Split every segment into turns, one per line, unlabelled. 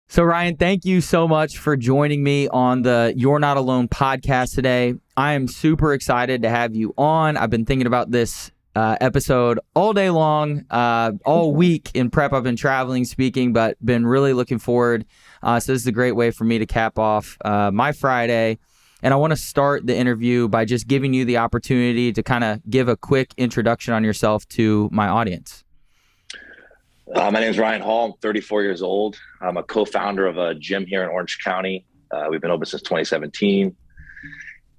So Ryan, thank you so much for joining me on the You're Not Alone podcast today. I am super excited to have you on. I've been thinking about this episode all day long, all week in prep. I've been traveling, speaking, but been really looking forward. So this is a great way for me to cap off my Friday. And I want to start the interview by just giving you the opportunity to kind of give a quick introduction on yourself to my audience.
My name is Ryan Hall. I'm 34 years old. I'm a co-founder of a gym here in Orange County. We've been open since 2017.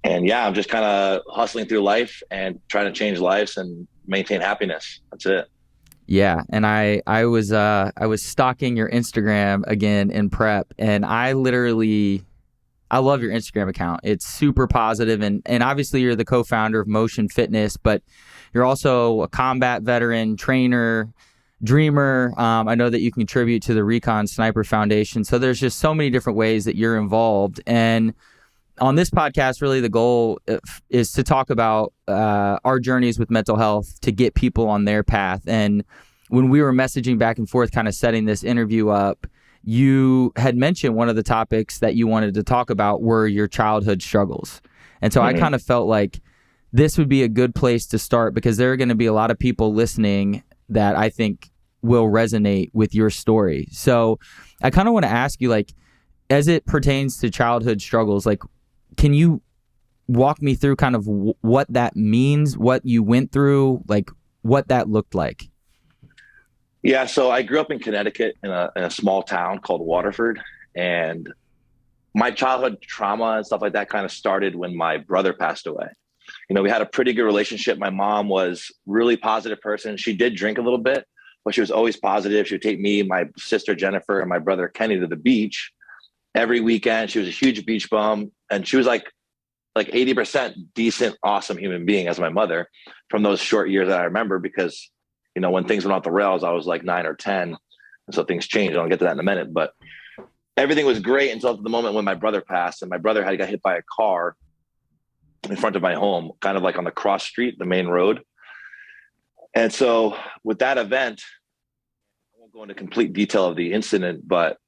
And yeah, I'm just kind of hustling through life and trying to change lives and maintain happiness. That's it.
Yeah, and I was stalking your Instagram again in prep, and I love your Instagram account. It's super positive, and obviously you're the co-founder of Motion Fitness, but you're also a combat veteran, trainer, dreamer. I know that you contribute to the Recon Sniper Foundation. So there's just so many different ways that you're involved. And on this podcast, really the goal is to talk about our journeys with mental health to get people on their path. And when we were messaging back and forth, kind of setting this interview up, you had mentioned one of the topics that you wanted to talk about were your childhood struggles. And so I kind of felt like this would be a good place to start because there are going to be a lot of people listening that I think will resonate with your story. So I kind of want to ask you, like, as it pertains to childhood struggles, like, can you walk me through kind of what that means, what you went through, like what that looked like?
Yeah, so I grew up in Connecticut in a small town called Waterford. And my childhood trauma and stuff like that kind of started when my brother passed away. We had a pretty good relationship. My mom was really positive person. She did drink a little bit, but she was always positive. She would take me, my sister Jennifer, and my brother Kenny to the beach every weekend. She was a huge beach bum, and she was like 80% decent, awesome human being as my mother from those short years that I remember because, when things went off the rails, I was like 9 or 10. And so things changed. I'll get to that in a minute, but everything was great until the moment when my brother passed, and my brother got hit by a car in front of my home, kind of like on the cross street, the main road. And so with that event, I won't go into complete detail of the incident, but,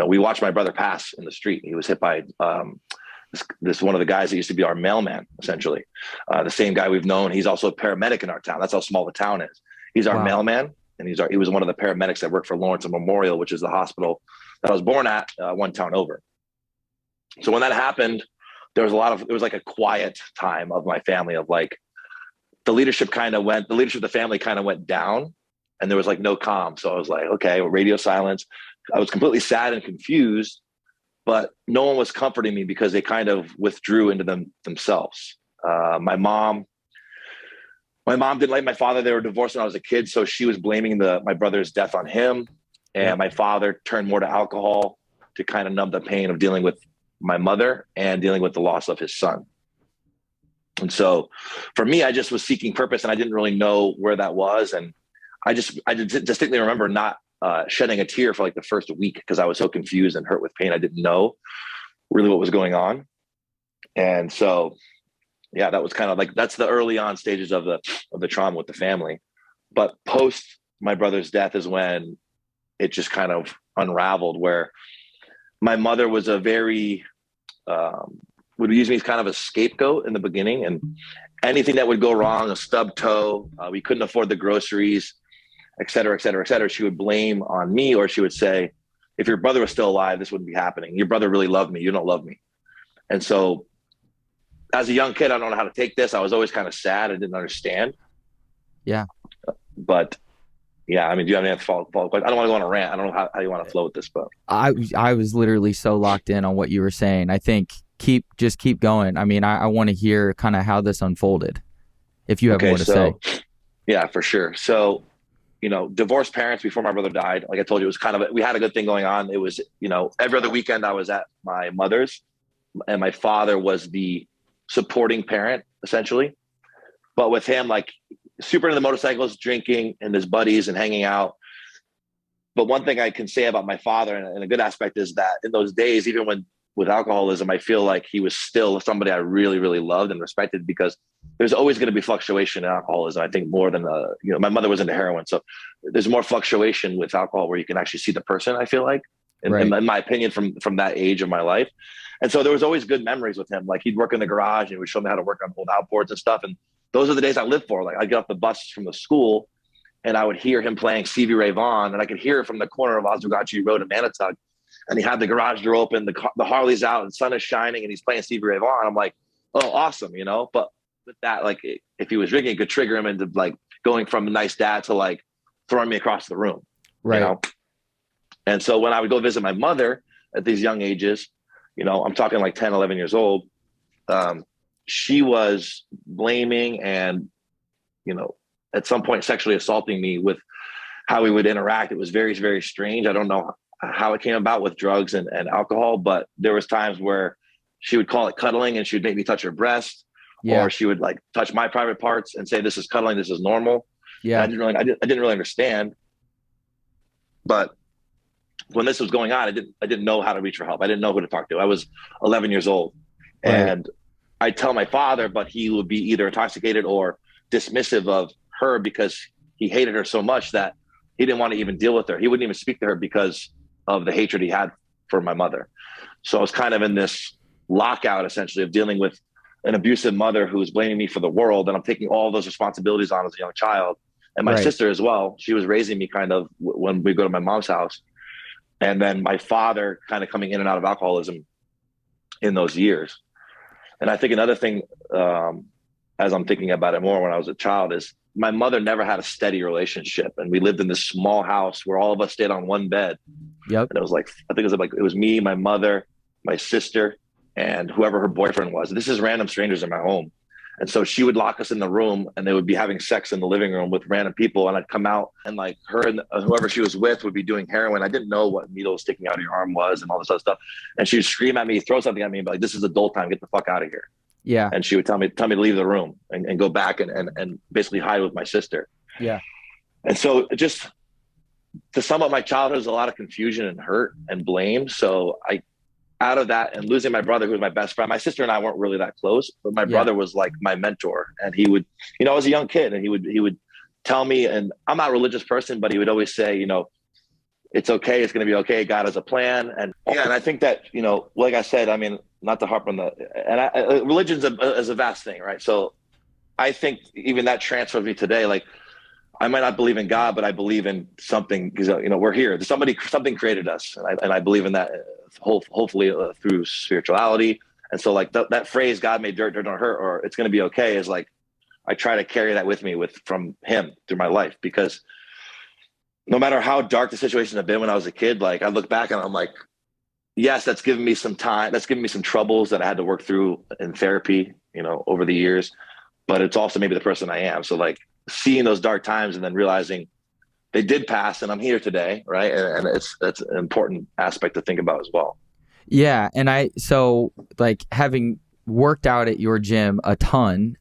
we watched my brother pass in the street. He was hit by this one of the guys that used to be our mailman, essentially. The same guy we've known. He's also a paramedic in our town. That's how small the town is. He's our mailman, and he was one of the paramedics that worked for Lawrence Memorial, which is the hospital that I was born at, one town over. So when that happened, it was like a quiet time of my family of like, the leadership of the family kind of went down, and there was like no calm. So I was like, okay, radio silence. I was completely sad and confused, but no one was comforting me because they kind of withdrew into themselves. My mom didn't like my father. They were divorced when I was a kid. So she was blaming my brother's death on him. And my father turned more to alcohol to kind of numb the pain of dealing with my mother and dealing with the loss of his son. And so for me, I just was seeking purpose, and I didn't really know where that was. And I distinctly remember not shedding a tear for like the first week because I was so confused and hurt with pain. I didn't know really what was going on. And so, yeah, that was kind of like, that's the early on stages of the trauma with the family. But post my brother's death is when it just kind of unraveled, where my mother was a very, would use me as kind of a scapegoat in the beginning, and anything that would go wrong, a stub toe, we couldn't afford the groceries, et cetera, et cetera, et cetera, she would blame on me, or she would say, if your brother was still alive, this wouldn't be happening. Your brother really loved me. You don't love me. And so as a young kid, I don't know how to take this. I was always kind of sad. I didn't understand.
Yeah.
But yeah, I mean, do you have any follow-up? I don't want to go on a rant. I don't know how you want to flow with this, but
I was literally so locked in on what you were saying. I think just keep going. I mean, I want to hear kind of how this unfolded, if you have more to say.
Yeah, for sure. So, divorced parents before my brother died. Like I told you, it was kind of, we had a good thing going on. It was, every other weekend I was at my mother's, and my father was the supporting parent, essentially. But with him, like super into the motorcycles, drinking, and his buddies and hanging out. But one thing I can say about my father, and a good aspect, is that in those days, even when with alcoholism, I feel like he was still somebody I really, really loved and respected, because there's always going to be fluctuation in alcoholism. I think more than, my mother was into heroin. So there's more fluctuation with alcohol where you can actually see the person, I feel like, in my opinion, from that age of my life. And so there was always good memories with him. Like he'd work in the garage and he would show me how to work on old outboards and stuff. And those are the days I lived for. Like I'd get off the bus from the school and I would hear him playing Stevie Ray Vaughan, and I could hear it from the corner of Oswegatchie Road in Manitowoc. And he had the garage door open, the Harley's out, and the sun is shining, and he's playing Stevie Ray Vaughan. I'm like, oh, awesome, But with that, like, if he was drinking, it could trigger him into like going from a nice dad to like throwing me across the room,
right?
And so when I would go visit my mother at these young ages, I'm talking like 10, 11 years old, she was blaming and, at some point sexually assaulting me with how we would interact. It was very, very strange. I don't know how it came about with drugs and alcohol, but there was times where she would call it cuddling and she would make me touch her breast, or she would like touch my private parts and say, this is cuddling, this is normal. Yeah. I didn't really understand. But when this was going on, I didn't know how to reach for help. I didn't know who to talk to. I was 11 years old, and I'd tell my father, but he would be either intoxicated or dismissive of her because he hated her so much that he didn't want to even deal with her. He wouldn't even speak to her because of the hatred he had for my mother. So I was kind of in this lockout, essentially, of dealing with an abusive mother who was blaming me for the world. And I'm taking all those responsibilities on as a young child. And my sister as well. She was raising me kind of when we go to my mom's house. And then my father kind of coming in and out of alcoholism in those years. And I think another thing, as I'm thinking about it more when I was a child, is my mother never had a steady relationship. And we lived in this small house where all of us stayed on one bed. Yep. And it was like, I think it was me, my mother, my sister, and whoever her boyfriend was. This is random strangers in my home. And so she would lock us in the room and they would be having sex in the living room with random people. And I'd come out and like her and whoever she was with would be doing heroin. I didn't know what needle sticking out of your arm was and all this other stuff. And she would scream at me, throw something at me and be like, this is adult time, get the fuck out of here. Yeah. And she would tell me to leave the room and go back and basically hide with my sister. Yeah. And so just to sum up my childhood, was a lot of confusion and hurt and blame. So out of that and losing my brother, who was my best friend, my sister and I weren't really that close, but my brother was like my mentor. And he would, I was a young kid and he would tell me, and I'm not a religious person, but he would always say, it's okay. It's going to be okay. God has a plan. And and I think that, like I said, I mean, not to harp on religion is a vast thing, right? So I think even that transfers me today. Like I might not believe in God, but I believe in something because, we're here. Something created us. And I believe in that hopefully through spirituality. And so like that phrase, God made dirt don't hurt, or it's going to be okay, is like, I try to carry that with me from him through my life, because no matter how dark the situation had been when I was a kid, like I look back and I'm like, yes, that's given me some time. That's given me some troubles that I had to work through in therapy, over the years, but it's also maybe the person I am. So like seeing those dark times and then realizing they did pass and I'm here today. Right. And that's an important aspect to think about as well.
Yeah. And so like having worked out at your gym a ton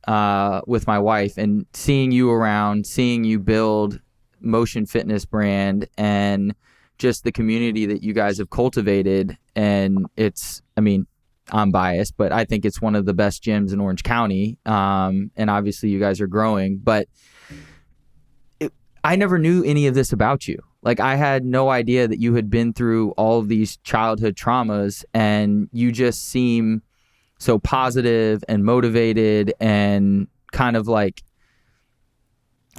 with my wife and seeing you around, seeing you build Motion Fitness brand and just the community that you guys have cultivated. And I'm biased, but I think it's one of the best gyms in Orange County. And obviously you guys are growing, but I never knew any of this about you. Like I had no idea that you had been through all of these childhood traumas, and you just seem so positive and motivated and kind of like,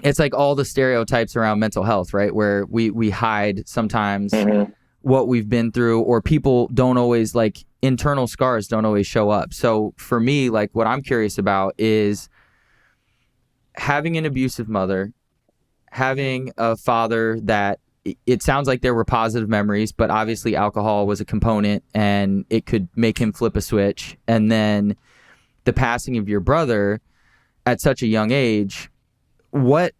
it's like all the stereotypes around mental health, right? Where we hide sometimes what we've been through, or people don't always, like, internal scars don't always show up. So for me, like, what I'm curious about is having an abusive mother, having a father that it sounds like there were positive memories, but obviously alcohol was a component and it could make him flip a switch. And then the passing of your brother at such a young age. What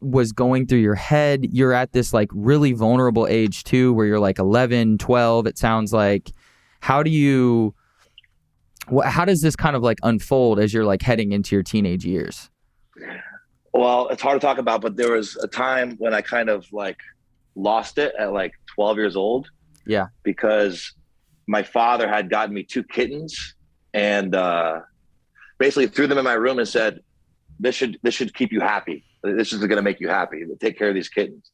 was going through your head? You're at this like really vulnerable age too, where you're like 11, 12, it sounds like. How does this kind of like unfold as you're like heading into your teenage years?
Well, it's hard to talk about, but there was a time when I kind of like lost it at like 12 years old. Yeah. Because my father had gotten me 2 kittens and basically threw them in my room and said, this should keep you happy. This is going to make you happy. Take care of these kittens.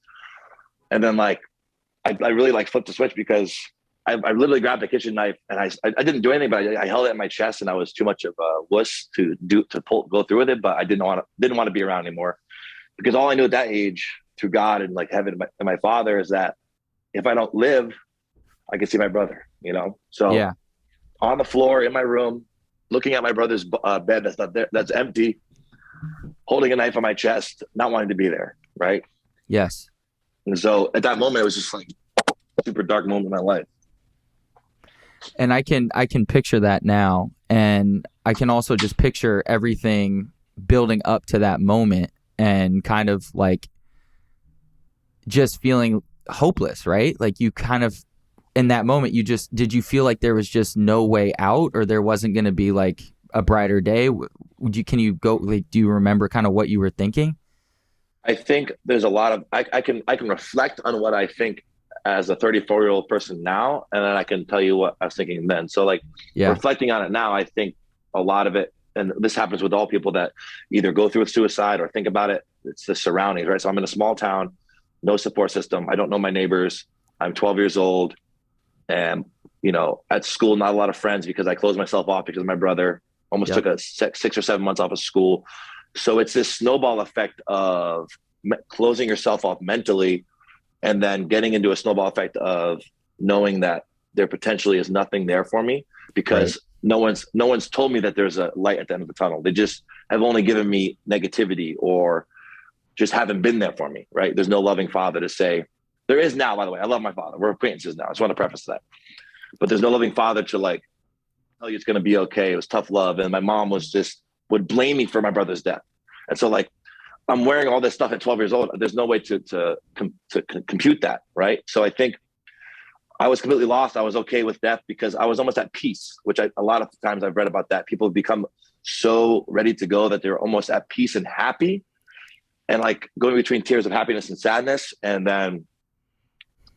And then like, I really like flipped the switch because I literally grabbed the kitchen knife and I didn't do anything, but I held it in my chest and I was too much of a wuss to go through with it. But I didn't want to be around anymore, because all I knew at that age, through God and like heaven and my father, is that if I don't live, I can see my brother, you know? So
Yeah.
on the floor in my room, looking at my brother's bed that's not there, that's empty, holding a knife on my chest, not wanting to be there. Right.
Yes.
And so at that moment, it was just like a super dark moment in my life.
And I can picture that now. And I can also just picture everything building up to that moment and kind of like just feeling hopeless, right? Like you kind of, in that moment, did you feel like there was just no way out, or there wasn't going to be like a brighter day? Can you go, like, do you remember kind of what you were thinking?
I think there's a lot of, I can reflect on what I think as a 34-year-old person now, and then I can tell you what I was thinking then. So like reflecting on it now, I think a lot of it, and this happens with all people that either go through suicide or think about it, it's the surroundings, right? So I'm in a small town, no support system. I don't know my neighbors. I'm 12 years old. And, you know, at school, not a lot of friends because I closed myself off because my brother almost took a 6 or 7 months off of school. So it's this snowball effect of closing yourself off mentally and then getting into a snowball effect of knowing that there potentially is nothing there for me, because no one's told me that there's a light at the end of the tunnel. They just have only given me negativity or just haven't been there for me, right? There's no loving father to say, there is now, by the way, I love my father. We're acquaintances now. I just want to preface that. But there's no loving father to like tell you it's going to be okay. It was tough love. And my mom would blame me for my brother's death. And so like, I'm wearing all this stuff at 12 years old. There's no way to compute that, right? So I think I was completely lost. I was okay with death because I was almost at peace, which a lot of times I've read about that. People have become so ready to go that they're almost at peace and happy, and like going between tears of happiness and sadness. And then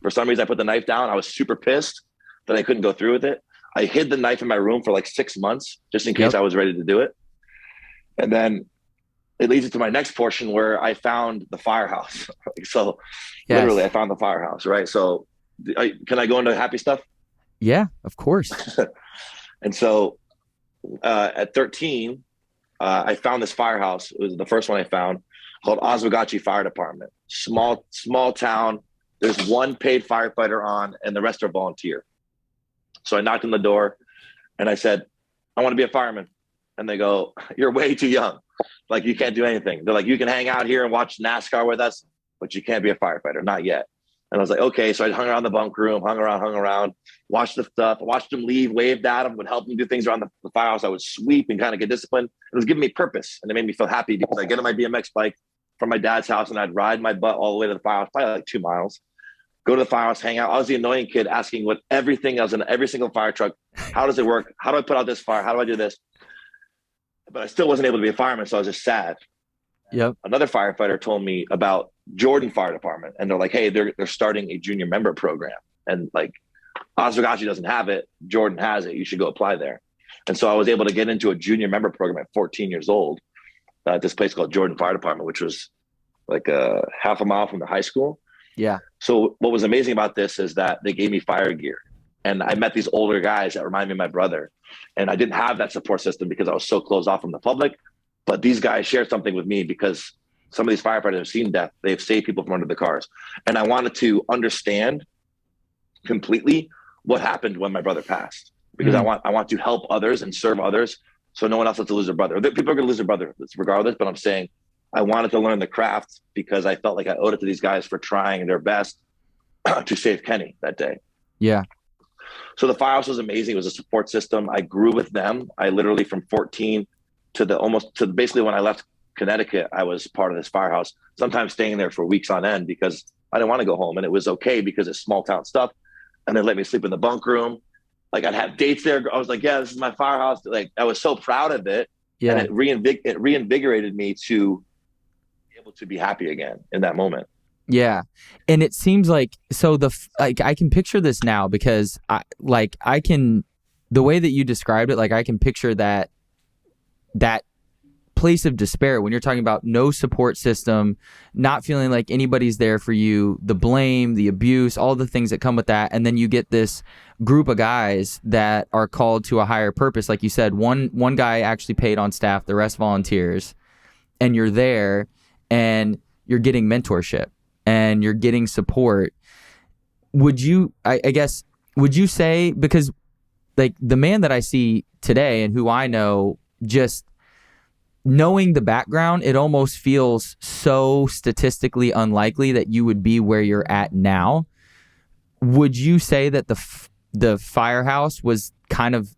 for some reason I put the knife down. I was super pissed that I couldn't go through with it. I hid the knife in my room for like 6 months just in case I was ready to do it. And then it leads to my next portion where I found the firehouse. So literally I found the firehouse, right? So can I go into happy stuff?
Yeah, of course.
And so at 13, I found this firehouse. It was the first one I found, called Oswegatchie Fire Department. Small town. There's one paid firefighter on and the rest are volunteer. So I knocked on the door and I said, I want to be a fireman. And they go, you're way too young. Like, you can't do anything. They're like, you can hang out here and watch NASCAR with us, but you can't be a firefighter, not yet. And I was like, okay. So I hung around the bunk room, hung around, watched the stuff, watched them leave, waved at them, would help them do things around the firehouse. I would sweep and kind of get disciplined. It was giving me purpose, and it made me feel happy because I get on my BMX bike from my dad's house and I'd ride my butt all the way to the firehouse, probably like 2 miles, go to the firehouse, hang out. I was the annoying kid asking what everything else in every single fire truck. How does it work? How do I put out this fire? How do I do this? But I still wasn't able to be a fireman. So I was just sad.
Yep.
Another firefighter told me about Jordan Fire Department, and they're like, hey, they're starting a junior member program, and like Oswegatchie doesn't have it, Jordan has it, you should go apply there. And so I was able to get into a junior member program at 14 years old at this place called Jordan Fire Department, which was like a half a mile from the high school.
Yeah.
So what was amazing about this is that they gave me fire gear, and I met these older guys that remind me of my brother, and I didn't have that support system because I was so closed off from the public. But these guys shared something with me because some of these firefighters have seen death. They've saved people from under the cars. And I wanted to understand completely what happened when my brother passed, because I want to help others and serve others so no one else has to lose their brother. People are going to lose their brother regardless, but I'm saying I wanted to learn the craft because I felt like I owed it to these guys for trying their best to save Kenny that day.
Yeah.
So the firehouse was amazing. It was a support system. I grew with them. I literally from 14 to basically when I left Connecticut, I was part of this firehouse, sometimes staying there for weeks on end because I didn't want to go home. And it was okay because it's small town stuff. And they let me sleep in the bunk room. Like, I'd have dates there. I was like, yeah, this is my firehouse. Like, I was so proud of it.
Yeah.
And it reinvigorated me to be able to be happy again in that moment.
Yeah. And it seems like, so like I can picture this now because I can, the way that you described it, like I can picture that place of despair when you're talking about no support system, not feeling like anybody's there for you, the blame, the abuse, all the things that come with that. And then you get this group of guys that are called to a higher purpose. Like you said, one guy actually paid on staff, the rest volunteers, and you're there and you're getting mentorship and you're getting support. Would you, I guess, would you say, because like the man that I see today and who I know, just knowing the background, it almost feels so statistically unlikely that you would be where you're at now. Would you say that the firehouse was kind of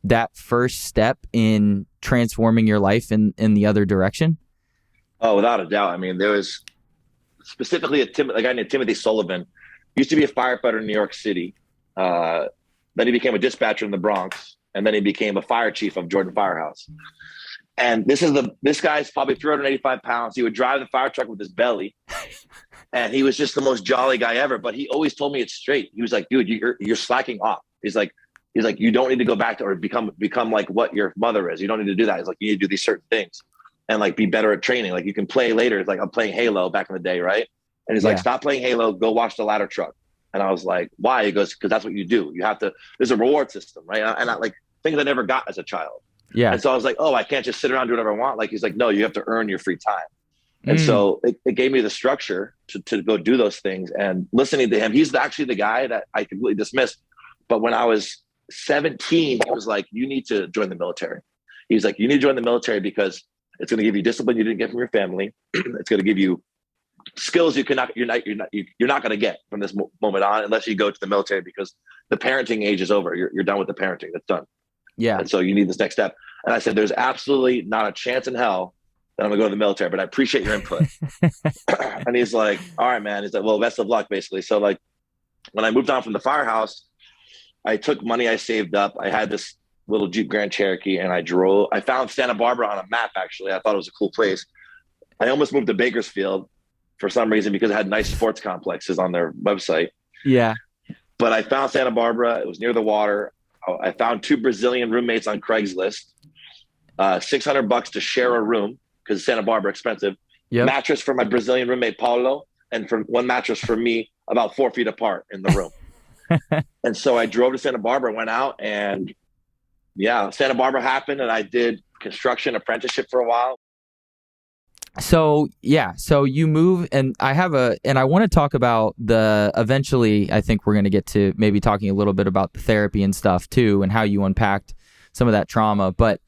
that first step in transforming your life in the other direction?
Oh, without a doubt. I mean, there was specifically a guy named Timothy Sullivan. Used to be a firefighter in New York City. Then he became a dispatcher in the Bronx, and then he became a fire chief of Jordan Firehouse. And this guy's probably 385 pounds. He would drive the fire truck with his belly, and he was just the most jolly guy ever. But he always told me it straight. He was like, "Dude, you're slacking off." He's like, "You don't need to go back to or become like what your mother is. You don't need to do that." He's like, "You need to do these certain things and like be better at training. Like you can play later." It's like I'm playing Halo back in the day, right? And he's like, "Stop playing Halo. Go watch the ladder truck." And I was like, "Why?" He goes, "Because that's what you do. You have to. There's a reward system, right?" And I like things I never got as a child.
Yeah.
And so I was like, "Oh, I can't just sit around and do whatever I want." Like he's like, "No, you have to earn your free time." And so it gave me the structure to go do those things. And listening to him, he's actually the guy that I completely dismissed. But when I was 17, he was like, "You need to join the military." He's like, "You need to join the military because it's going to give you discipline you didn't get from your family. It's going to give you skills you're not going to get from this moment on unless you go to the military because the parenting age is over. You're done with the parenting. That's done.
Yeah.
And so you need this next step." And I said, "There's absolutely not a chance in hell that I'm gonna go to the military, but I appreciate your input." And he's like, "All right, man." He's like, "Well, best of luck," basically. So like when I moved on from the firehouse, I took money I saved up. I had this little Jeep Grand Cherokee and I found Santa Barbara on a map. Actually, I thought it was a cool place. I almost moved to Bakersfield for some reason because it had nice sports complexes on their website.
Yeah.
But I found Santa Barbara. It was near the water. I found 2 Brazilian roommates on Craigslist, $600 to share a room because Santa Barbara expensive.
Yep.
Mattress for my Brazilian roommate Paulo, and for one mattress for me, about 4 feet apart in the room. And so I drove to Santa Barbara, went out, and Santa Barbara happened, and I did construction apprenticeship for a while.
So you move, and I want to talk about eventually I think we're going to get to maybe talking a little bit about the therapy and stuff too, and how you unpacked some of that trauma. But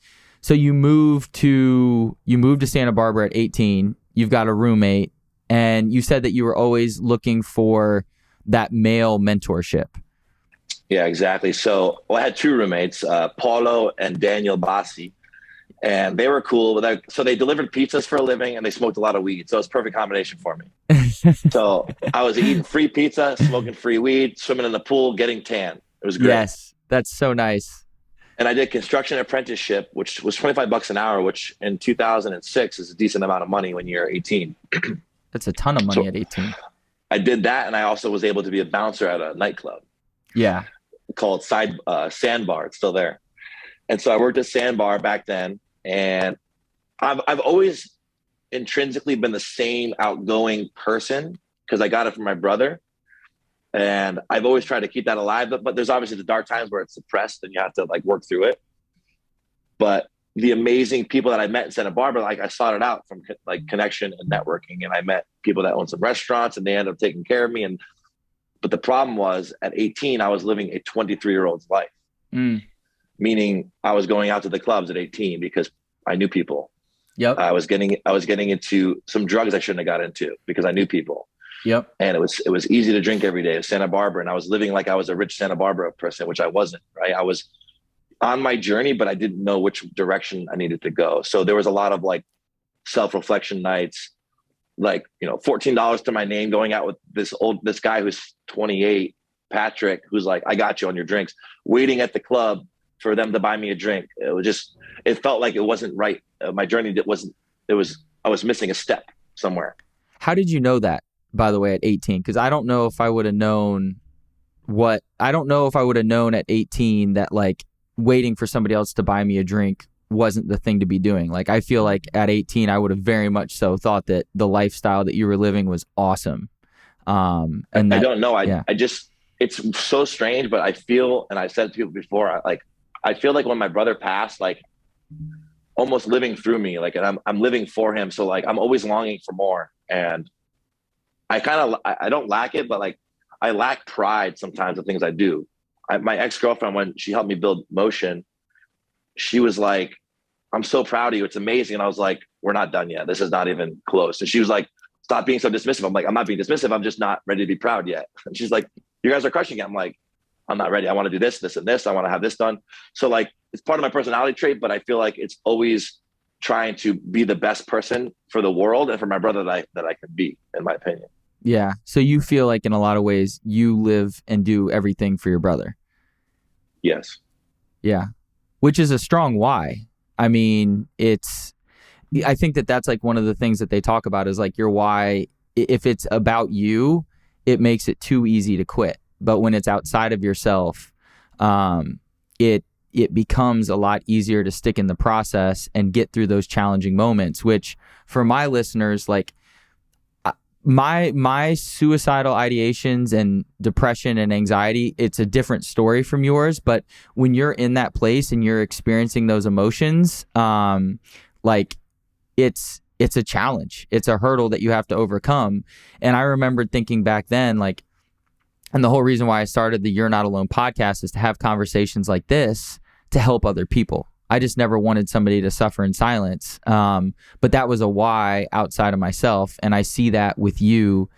so you moved to Santa Barbara at 18, you've got a roommate, and you said that you were always looking for that male mentorship.
Yeah, exactly. So I had 2 roommates, Paulo and Daniel Bassi. And they were cool. So they delivered pizzas for a living and they smoked a lot of weed. So it was a perfect combination for me. So I was eating free pizza, smoking free weed, swimming in the pool, getting tan. It was great.
Yes, that's so nice.
And I did construction apprenticeship, which was $25 an hour, which in 2006 is a decent amount of money when you're 18.
That's a ton of money at 18.
I did that. And I also was able to be a bouncer at a nightclub.
Yeah.
Called Sandbar. It's still there. And so I worked at Sandbar back then. And I've always intrinsically been the same outgoing person because I got it from my brother. And I've always tried to keep that alive. But there's obviously the dark times where it's suppressed and you have to like work through it. But the amazing people that I met in Santa Barbara, like I sought it out from like connection and networking. And I met people that own some restaurants and they ended up taking care of me. But the problem was at 18, I was living a 23-year-old's life. Meaning I was going out to the clubs at 18 because I knew people.
Yep.
I was getting into some drugs I shouldn't have got into because I knew people.
Yep.
And it was easy to drink every day in Santa Barbara. And I was living like I was a rich Santa Barbara person, which I wasn't, right? I was on my journey, but I didn't know which direction I needed to go. So there was a lot of like self-reflection nights, like, $14 to my name, going out with this guy who's 28, Patrick, who's like, "I got you on your drinks," waiting at the club for them to buy me a drink. It felt like it wasn't right. My journey I was missing a step somewhere.
How did you know that? by the way, at 18, because I don't know if I would have known at 18 that like waiting for somebody else to buy me a drink wasn't the thing to be doing. Like, I feel like at 18, I would have very much so thought that the lifestyle that you were living was awesome. And
I don't know.
Yeah.
I just, it's so strange, but I feel, and I said to people before, I feel like when my brother passed, like almost living through me, like, and I'm living for him. So like, I'm always longing for more. And I don't lack it, but like, I lack pride sometimes of things I do. My ex-girlfriend, when she helped me build Motion, she was like, I'm so proud of you. It's amazing. And I was like, we're not done yet. This is not even close. And she was like, stop being so dismissive. I'm like, I'm not being dismissive. I'm just not ready to be proud yet. And she's like, you guys are crushing it. I'm like, I'm not ready. I want to do this, this, and this. I want to have this done. So like, it's part of my personality trait, but I feel like it's always trying to be the best person for the world and for my brother that I can be, in my opinion.
Yeah. So you feel like in a lot of ways you live and do everything for your brother.
Yes.
Yeah. Which is a strong why. I mean, I think that's like one of the things that they talk about is like your why. If it's about you, it makes it too easy to quit. But when it's outside of yourself, it becomes a lot easier to stick in the process and get through those challenging moments, which for my listeners, like my suicidal ideations and depression and anxiety, it's a different story from yours. But when you're in that place and you're experiencing those emotions, like it's a challenge. It's a hurdle that you have to overcome. And I remember thinking back then, like, and the whole reason why I started the You're Not Alone podcast is to have conversations like this to help other people. I just never wanted somebody to suffer in silence. But that was a why outside of myself. And I see that with you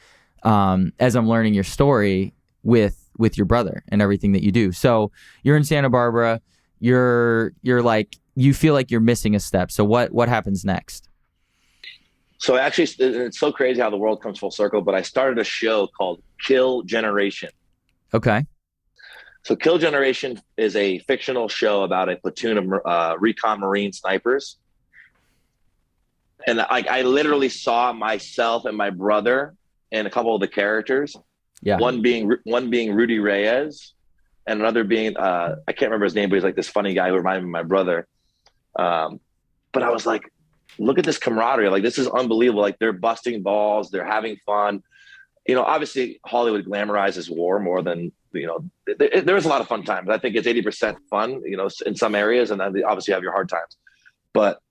as I'm learning your story with your brother and everything that you do. So you're in Santa Barbara. You're like, you feel like you're missing a step. So what happens next?
So actually, it's so crazy how the world comes full circle, but I started a show called Kill Generation.
Okay.
So Kill Generation is a fictional show about a platoon of Recon Marine snipers. And I literally saw myself and my brother and a couple of the characters.
Yeah.
One being Rudy Reyes and another being, I can't remember his name, but he's like this funny guy who reminded me of my brother. But I was like, look at this camaraderie. Like, this is unbelievable. Like, they're busting balls. They're having fun. You know, obviously Hollywood glamorizes war more than, you know, there was a lot of fun times. I think it's 80% fun, you know, in some areas. And then obviously you have your hard times. But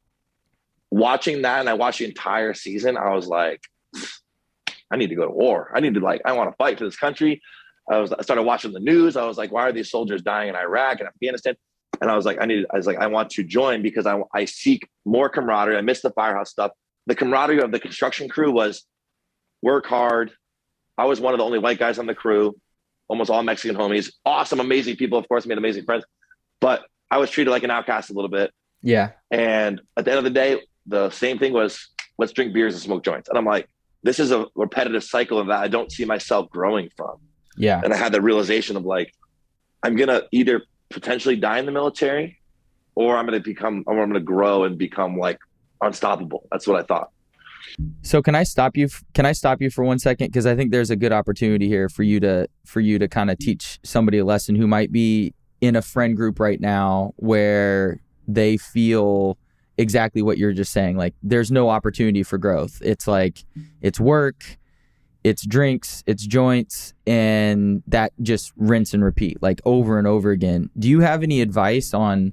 watching that, and I watched the entire season, I was like, I need to go to war. I want to fight for this country. I started watching the news. I was like, why are these soldiers dying in Iraq and Afghanistan? And I was like, I want to join because I seek more camaraderie. I miss the firehouse stuff. The camaraderie of the construction crew was work hard. I was one of the only white guys on the crew, almost all Mexican homies, awesome, amazing people. Of course, made amazing friends, but I was treated like an outcast a little bit.
Yeah.
And at the end of the day, the same thing was, let's drink beers and smoke joints. And I'm like, this is a repetitive cycle of that I don't see myself growing from.
Yeah.
And I had the realization of like, I'm going to either potentially die in the military or I'm going to grow and become like unstoppable. That's what I thought.
So can I stop you for 1 second? Because I think there's a good opportunity here for you to kind of teach somebody a lesson who might be in a friend group right now where they feel exactly what you're just saying. Like, there's no opportunity for growth. It's like, it's work, it's drinks, it's joints, and that just rinse and repeat like over and over again. Do you have any advice on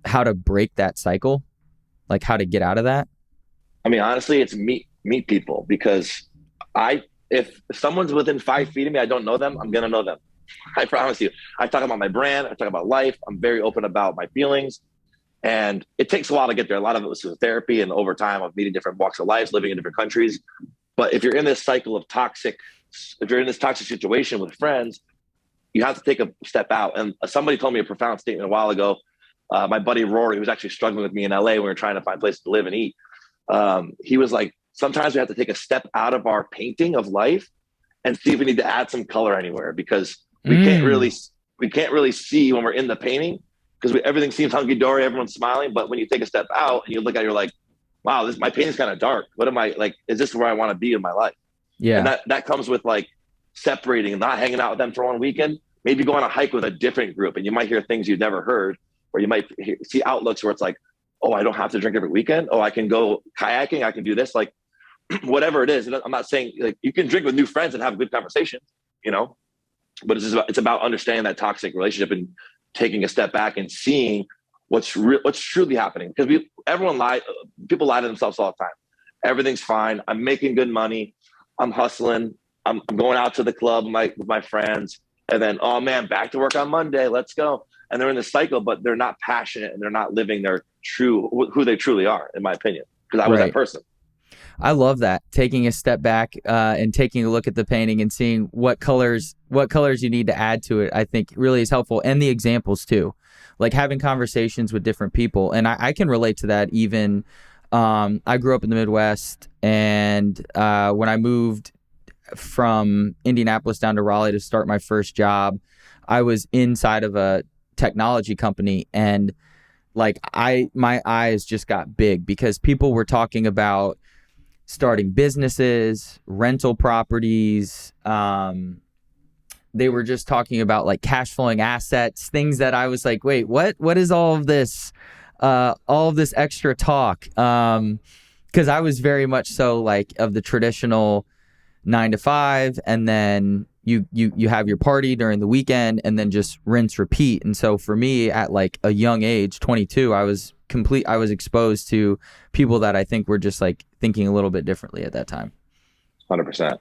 how to break that cycle? Like, how to get out of that?
I mean, honestly, it's meet people, because if someone's within 5 feet of me, I don't know them, I'm going to know them. I promise you. I talk about my brand. I talk about life. I'm very open about my feelings. And it takes a while to get there. A lot of it was through therapy and over time of meeting different walks of life, living in different countries. But if you're in this cycle of if you're in this toxic situation with friends, you have to take a step out. And somebody told me a profound statement a while ago. My buddy Rory, who was actually struggling with me in LA when we were trying to find places to live and eat. He was like, sometimes we have to take a step out of our painting of life and see if we need to add some color anywhere, because we can't really see when we're in the painting, because everything seems hunky-dory, everyone's smiling. But when you take a step out and you look at it, you're like, wow, my painting's kind of dark. What am I like? Is this where I want to be in my life? And
Yeah.
that comes with like separating and not hanging out with them for one weekend, maybe go on a hike with a different group, and you might hear things you've never heard, or you might see outlooks where it's like, oh, I don't have to drink every weekend. Oh, I can go kayaking. I can do this. Like whatever it is. And I'm not saying like you can drink with new friends and have good conversations, you know, but it's about understanding that toxic relationship and taking a step back and seeing what's truly happening. Because people lie to themselves all the time. Everything's fine. I'm making good money. I'm hustling. I'm going out to the club with my friends. And then, oh man, back to work on Monday. Let's go. And they're in this cycle, but they're not passionate and they're not living their who they truly are, in my opinion, because I was that
Right.
person.
I love that. Taking a step back and taking a look at the painting and seeing what colors you need to add to it, I think really is helpful. And the examples too, like having conversations with different people. And I can relate to that. Even I grew up in the Midwest, and when I moved from Indianapolis down to Raleigh to start my first job, I was inside of a technology company, and like my eyes just got big because people were talking about starting businesses, rental properties. They were just talking about like cash flowing assets, things that I was like, wait, what? What is all of this? All of this extra talk? Because I was very much so like of the traditional 9 to 5, and then you have your party during the weekend, and then just rinse repeat. And so for me, at like a young age, 22, I was exposed to people that I think were just like thinking a little bit differently at that time.
100%.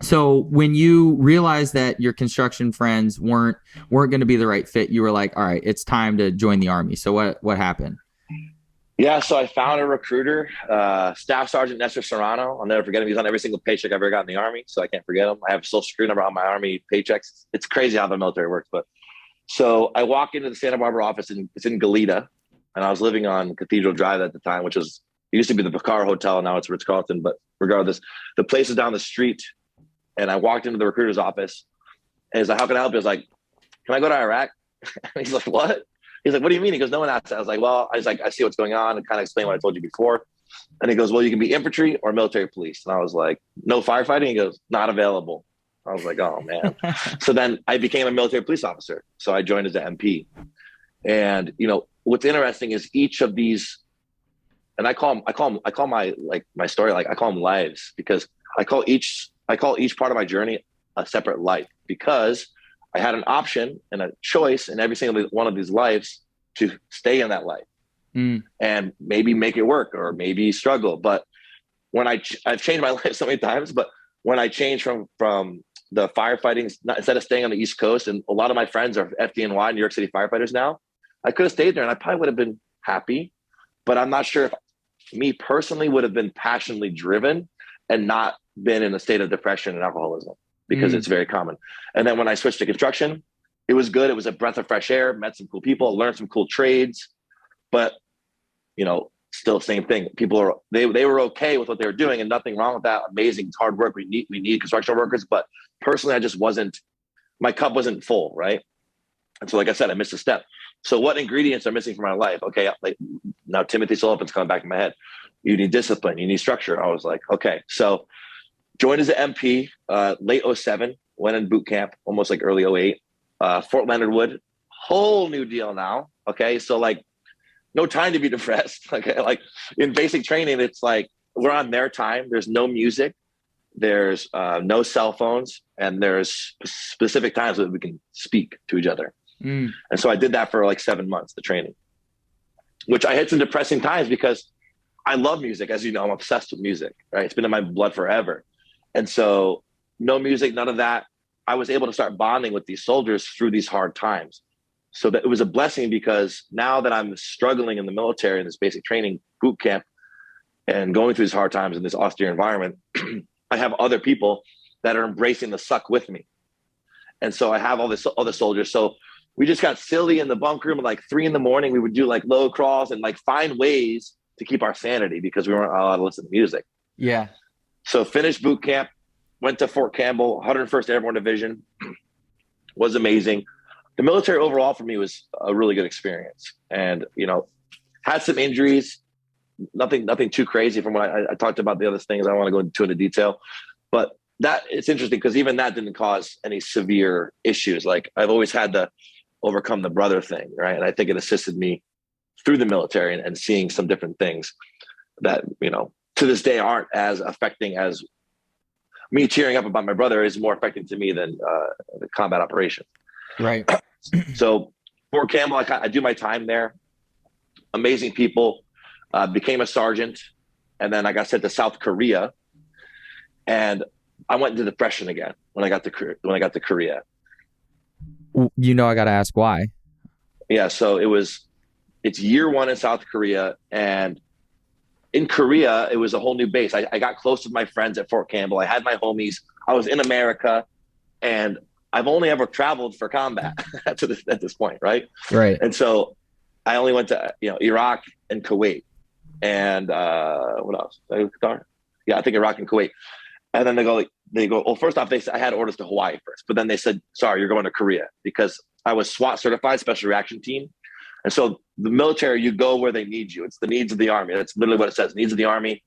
So when you realized that your construction friends weren't going to be the right fit, you were like, all right, it's time to join the Army. So what happened?
Yeah, so I found a recruiter, Staff Sergeant Nestor Serrano. I'll never forget him. He's on every single paycheck I've ever got in the Army, so I can't forget him. I have a social security number on my Army paychecks. It's crazy how the military works. But so I walk into the Santa Barbara office, and it's in Goleta, and I was living on Cathedral Drive at the time, which it used to be the Bacar Hotel. Now it's Ritz-Carlton. But regardless, the place is down the street, and I walked into the recruiter's office, and he's like, how can I help you? I was like, can I go to Iraq? And he's like, what? He's like, what do you mean? He goes, no one asked that. I was like, well, I see what's going on, and kind of explain what I told you before. And he goes, well, you can be infantry or military police. And I was like, no firefighting? He goes, not available. I was like, oh man. So then I became a military police officer. So I joined as an MP. And what's interesting is each of these, and I call my story, like I call them lives, because I call each part of my journey a separate life, because I had an option and a choice in every single one of these lives to stay in that life and maybe make it work or maybe struggle. But when I've changed my life so many times, but when I changed from the firefighting, instead of staying on the East Coast, and a lot of my friends are FDNY, New York City firefighters now, I could have stayed there and I probably would have been happy, but I'm not sure if me personally would have been passionately driven and not been in a state of depression and alcoholism, because it's very common. And then when I switched to construction, it was good. It was a breath of fresh air, met some cool people, learned some cool trades, but still same thing. People they were okay with what they were doing, and nothing wrong with that. Amazing. It's hard work. We need construction workers, but personally, my cup wasn't full. Right. And so, like I said, I missed a step. So what ingredients are missing from my life? Okay. Like now Timothy Sullivan's coming back in my head. You need discipline. You need structure. I was like, okay. So joined as an MP, late 07, went in boot camp, almost like early 08. Fort Leonard Wood, whole new deal now. Okay. So like, no time to be depressed. Okay. Like in basic training, it's like, we're on their time. There's no music. There's no cell phones, and there's specific times that we can speak to each other. And so I did that for like 7 months, the training, which I had some depressing times because I love music. As you know, I'm obsessed with music, right? It's been in my blood forever. And so no music, none of that. I was able to start bonding with these soldiers through these hard times. So that it was a blessing, because now that I'm struggling in the military in this basic training boot camp and going through these hard times in this austere environment, I have other people that are embracing the suck with me. And so I have all this other soldiers. So we just got silly in the bunk room at like 3 a.m. We would do like low crawls and like find ways to keep our sanity, because we weren't allowed to listen to music.
Yeah.
So finished boot camp, went to Fort Campbell, 101st Airborne Division, was amazing. The military overall for me was a really good experience, and had some injuries, nothing too crazy from what I talked about. The other things I don't want to go into detail, But that it's interesting because even that didn't cause any severe issues. Like I've always had to overcome the brother thing, right? And I think it assisted me through the military and seeing some different things that, to this day aren't as affecting as me cheering up about my brother is more affecting to me than the combat operation.
Right.
So Fort Campbell, I do my time there. Amazing people. Became a sergeant, and then I got sent to South Korea, and I went into depression again when I got to Korea.
I got to ask why.
Yeah, so it's year one in South Korea, and in Korea, it was a whole new base. I got close with my friends at Fort Campbell. I had my homies. I was in America, and I've only ever traveled for combat at this point, right?
Right.
And so I only went to Iraq and Kuwait, and what else? Yeah, I think Iraq and Kuwait. And then they go. Well, first off, I had orders to Hawaii first, but then they said, "Sorry, you're going to Korea," because I was SWAT certified, Special Reaction Team. And so the military, you go where they need you. It's the needs of the Army. That's literally what it says. Needs of the Army.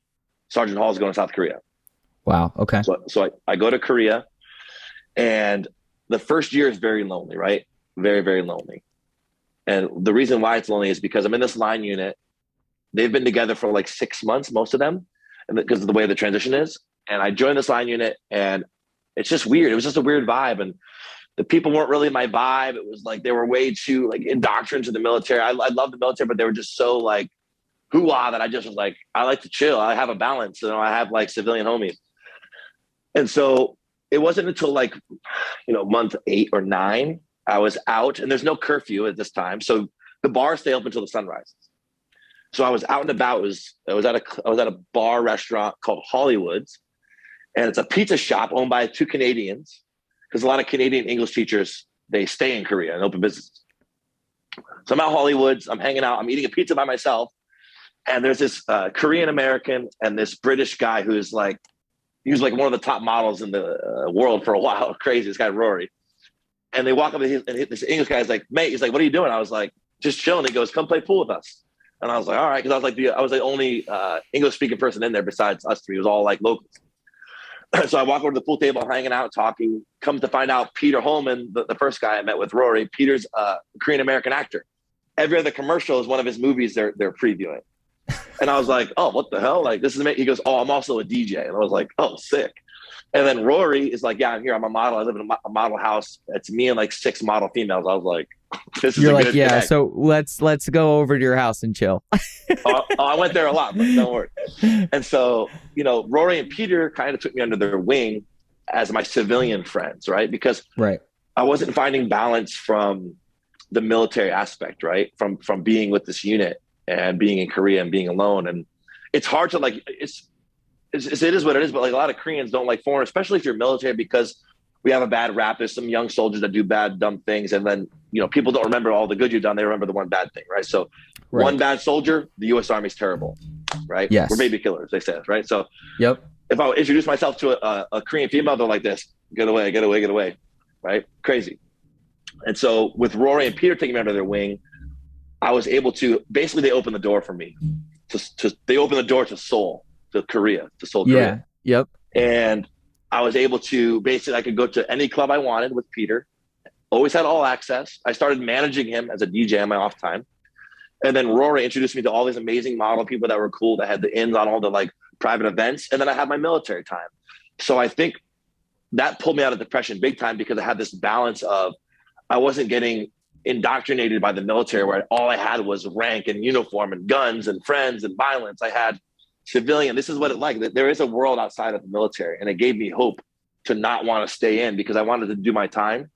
Sergeant Hall is going to South Korea.
Wow. Okay.
So I go to Korea, and the first year is very lonely, right? Very, very lonely. And the reason why it's lonely is because I'm in this line unit. They've been together for like 6 months, most of them, and because of the way the transition is. And I joined this line unit, and it's just weird. It was just a weird vibe. And the people weren't really my vibe. It was like they were way too like indoctrinated to the military. I love the military, but they were just so like hoo-ah that I just was like, I like to chill. I have a balance. I have like civilian homies. And so it wasn't until like, month 8 or 9, I was out, and there's no curfew at this time. So the bars stay open until the sun rises. So I was out and about. I was at a bar restaurant called Hollywood's, and it's a pizza shop owned by 2 Canadians. Because a lot of Canadian English teachers, they stay in Korea and open businesses. So I'm at Hollywood's, I'm hanging out, I'm eating a pizza by myself. And there's this Korean American and this British guy he was like one of the top models in the world for a while. Crazy, this guy, Rory. And they walk up and this English guy's like, mate, he's like, what are you doing? I was like, just chilling. He goes, come play pool with us. And I was like, all right. Because I was the only English speaking person in there besides us 3. It was all like locals. So I walk over to the pool table, hanging out, talking. Come to find out, Peter Holman, the first guy I met with, Rory, Peter's a Korean-American actor. Every other commercial is one of his movies they're previewing. And I was like, oh, what the hell? Like, this is amazing. He goes, oh, I'm also a DJ. And I was like, oh, sick. And then Rory is like, yeah, I'm here. I'm a model. I live in a model house. It's me and like 6 model females. I was like, this is good
yeah,
connect.
so let's go over to your house and chill.
I went there a lot, but don't worry. And so, Rory and Peter kind of took me under their wing as my civilian friends, right? Because I wasn't finding balance from the military aspect, right? From being with this unit and being in Korea and being alone. And it's hard to like, it is what it is, but like a lot of Koreans don't like foreigners, especially if you're military, because we have a bad rap. There's some young soldiers that do bad, dumb things. And then, people don't remember all the good you've done. They remember the one bad thing, right? So one bad soldier, the U.S. Army's terrible, right?
Yes.
We're baby killers, they say, right? So
yep.
If I introduce myself to a Korean female, they're like this, get away, right? Crazy. And so with Rory and Peter taking me under their wing, I was able to, basically they opened the door for me. They opened the door to Seoul, to Korea, to Seoul, Korea.
Yeah, yep.
And I was able to, basically I could go to any club I wanted with Peter. Always had all access. I started managing him as a DJ on my off time. And then Rory introduced me to all these amazing model people that were cool, that had the ins on all the like private events. And then I had my military time. So I think that pulled me out of depression big time, because I had this balance of, I wasn't getting indoctrinated by the military where all I had was rank and uniform and guns and friends and violence. I had civilian. This is what it like. There is a world outside of the military. And it gave me hope to not want to stay in, because I wanted to do my time,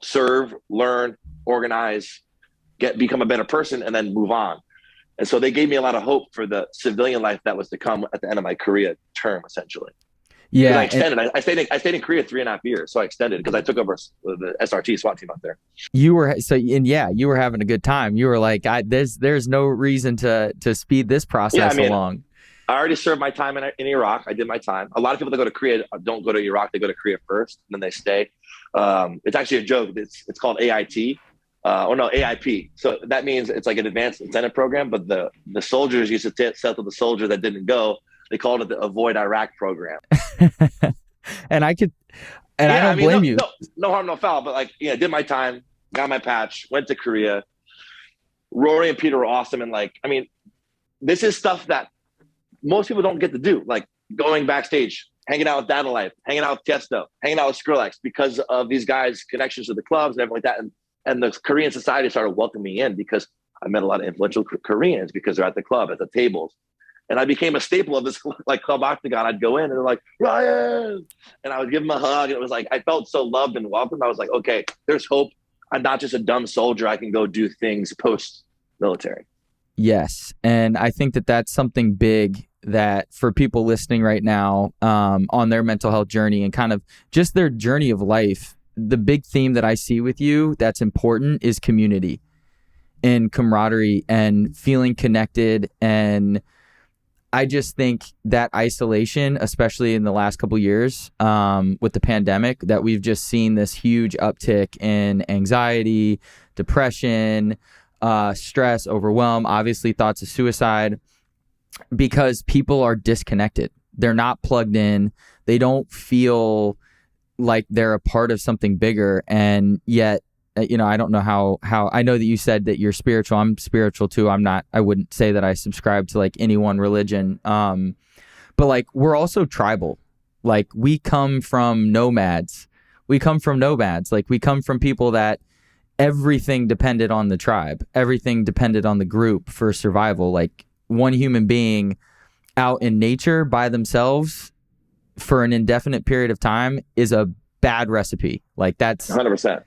serve, learn, organize, become a better person, and then move on. And so they gave me a lot of hope for the civilian life that was to come at the end of my Korea term, essentially.
Yeah,
I extended. I stayed in Korea 3.5 years, so I extended because I took over the SRT SWAT team out there.
You were you were having a good time. You were like, there's no reason to speed this process along.
I already served my time in Iraq. I did my time. A lot of people that go to Korea don't go to Iraq. They go to Korea first, and then they stay. It's actually a joke. It's called AIT. AIP. So that means it's like an advanced incentive program, but the soldiers used to sell to the soldier that didn't go. They called it the Avoid Iraq program.
And I could, and I
Yeah, I
don't
mean,
blame you.
no harm, no foul. But like, yeah, did my time, got my patch, went to Korea. Rory and Peter were awesome, and like, I mean, this is stuff that most people don't get to do. Like going backstage, hanging out with Data Life, hanging out with Tiesto, hanging out with Skrillex, because of these guys' connections to the clubs and everything like that. And the Korean society started welcoming me in because I met a lot of influential Koreans because they're at the club, at the tables. And I became a staple of this like club octagon. I'd go in and they're like, Ryan. And I would give them a hug. And it was like, I felt so loved and welcomed. I was like, okay, there's hope. I'm not just a dumb soldier. I can go do things post military.
Yes. And I think that that's something big that for people listening right now on their mental health journey and kind of just their journey of life, the big theme that I see with you that's important is community and camaraderie and feeling connected. And I just think that isolation, especially in the last couple of years with the pandemic, that we've just seen this huge uptick in anxiety, depression, stress, overwhelm, obviously thoughts of suicide, because people are disconnected. They're not plugged in. They don't feel like they're a part of something bigger. And yet, I don't know how I know that you said that you're spiritual. I'm spiritual too. I wouldn't say that I subscribe to like any one religion. But like, we're also tribal. Like we come from nomads. Like we come from people that everything depended on the tribe. Everything depended on the group for survival. Like one human being out in nature by themselves for an indefinite period of time is a bad recipe. Like that's
100%.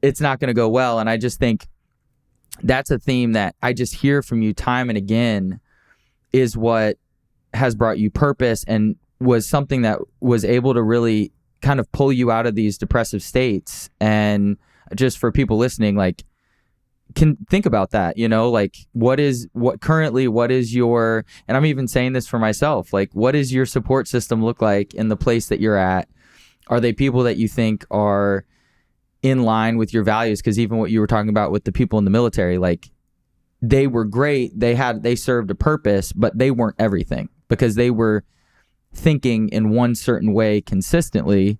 It's not going to go well. And I just think that's a theme that I just hear from you time and again is what has brought you purpose and was something that was able to really kind of pull you out of these depressive states. And just for people listening, like, can think about that, like what is your, and I'm even saying this for myself, like what does your support system look like in the place that you're at? Are they people that you think are in line with your values? Because even what you were talking about with the people in the military, like they were great. They served a purpose, but they weren't everything because they were thinking in one certain way consistently.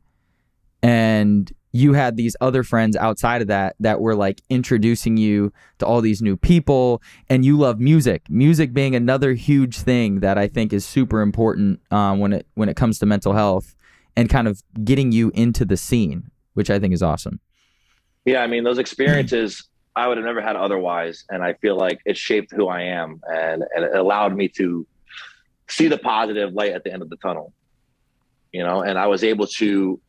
And you had these other friends outside of that were like introducing you to all these new people, and you love music being another huge thing that I think is super important when it comes to mental health and kind of getting you into the scene, which I think is awesome.
Yeah, I mean, those experiences I would have never had otherwise. And I feel like it shaped who I am and it allowed me to see the positive light at the end of the tunnel, and I was able to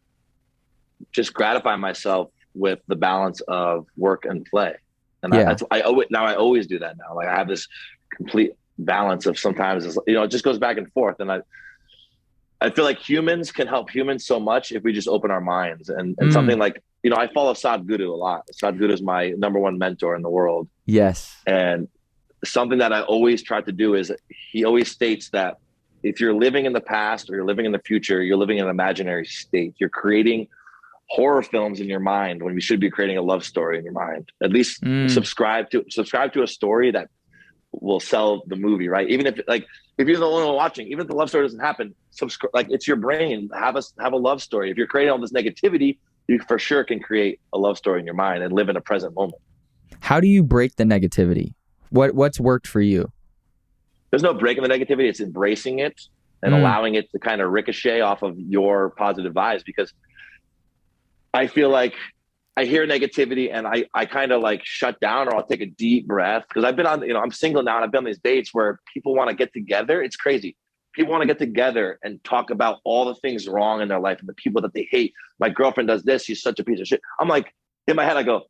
just gratify myself with the balance of work and play. And
yeah.
I always do that now. Like I have this complete balance of sometimes, it just goes back and forth. And I feel like humans can help humans so much if we just open our minds and something like, I follow Sadhguru a lot. Sadhguru is my number one mentor in the world.
Yes.
And something that I always try to do is he always states that if you're living in the past or you're living in the future, you're living in an imaginary state. You're creating horror films in your mind when we should be creating a love story in your mind. At least subscribe to a story that will sell the movie, right? Even if you're the only one watching, even if the love story doesn't happen, subscribe. Like it's your brain. Have a love story. If you're creating all this negativity, you for sure can create a love story in your mind and live in a present moment.
How do you break the negativity? What's worked for you?
There's no breaking the negativity. It's embracing it and allowing it to kind of ricochet off of your positive vibes, because I feel like I hear negativity and I kind of like shut down, or I'll take a deep breath, because I've been on, I'm single now and I've been on these dates where people want to get together. It's crazy. People want to get together and talk about all the things wrong in their life and the people that they hate. My girlfriend does this. She's such a piece of shit. I'm like, in my head, I go,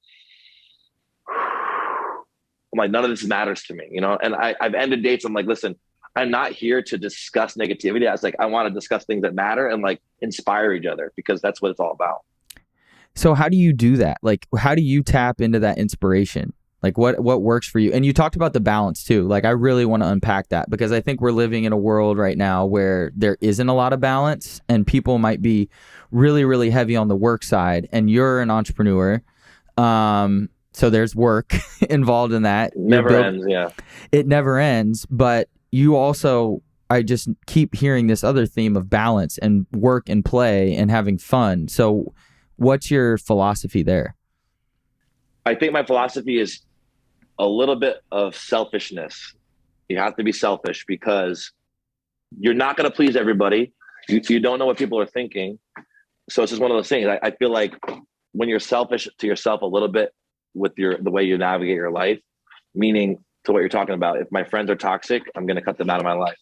I'm like, none of this matters to me, And I've ended dates. I'm like, listen, I'm not here to discuss negativity. I was like, I want to discuss things that matter and like inspire each other, because that's what it's all about.
So how do you do that? Like, how do you tap into that inspiration? Like what works for you? And you talked about the balance too. Like, I really want to unpack that, because I think we're living in a world right now where there isn't a lot of balance, and people might be really, really heavy on the work side, and you're an entrepreneur. So there's work involved in that.
Never ends. Yeah.
It never ends. But you also I just keep hearing this other theme of balance and work and play and having fun. So what's your philosophy there?
I think my philosophy is a little bit of selfishness. You have to be selfish because you're not going to please everybody. You don't know what people are thinking. So it's just one of those things. I feel like when you're selfish to yourself a little bit with the way you navigate your life, meaning to what you're talking about, if my friends are toxic, I'm going to cut them out of my life.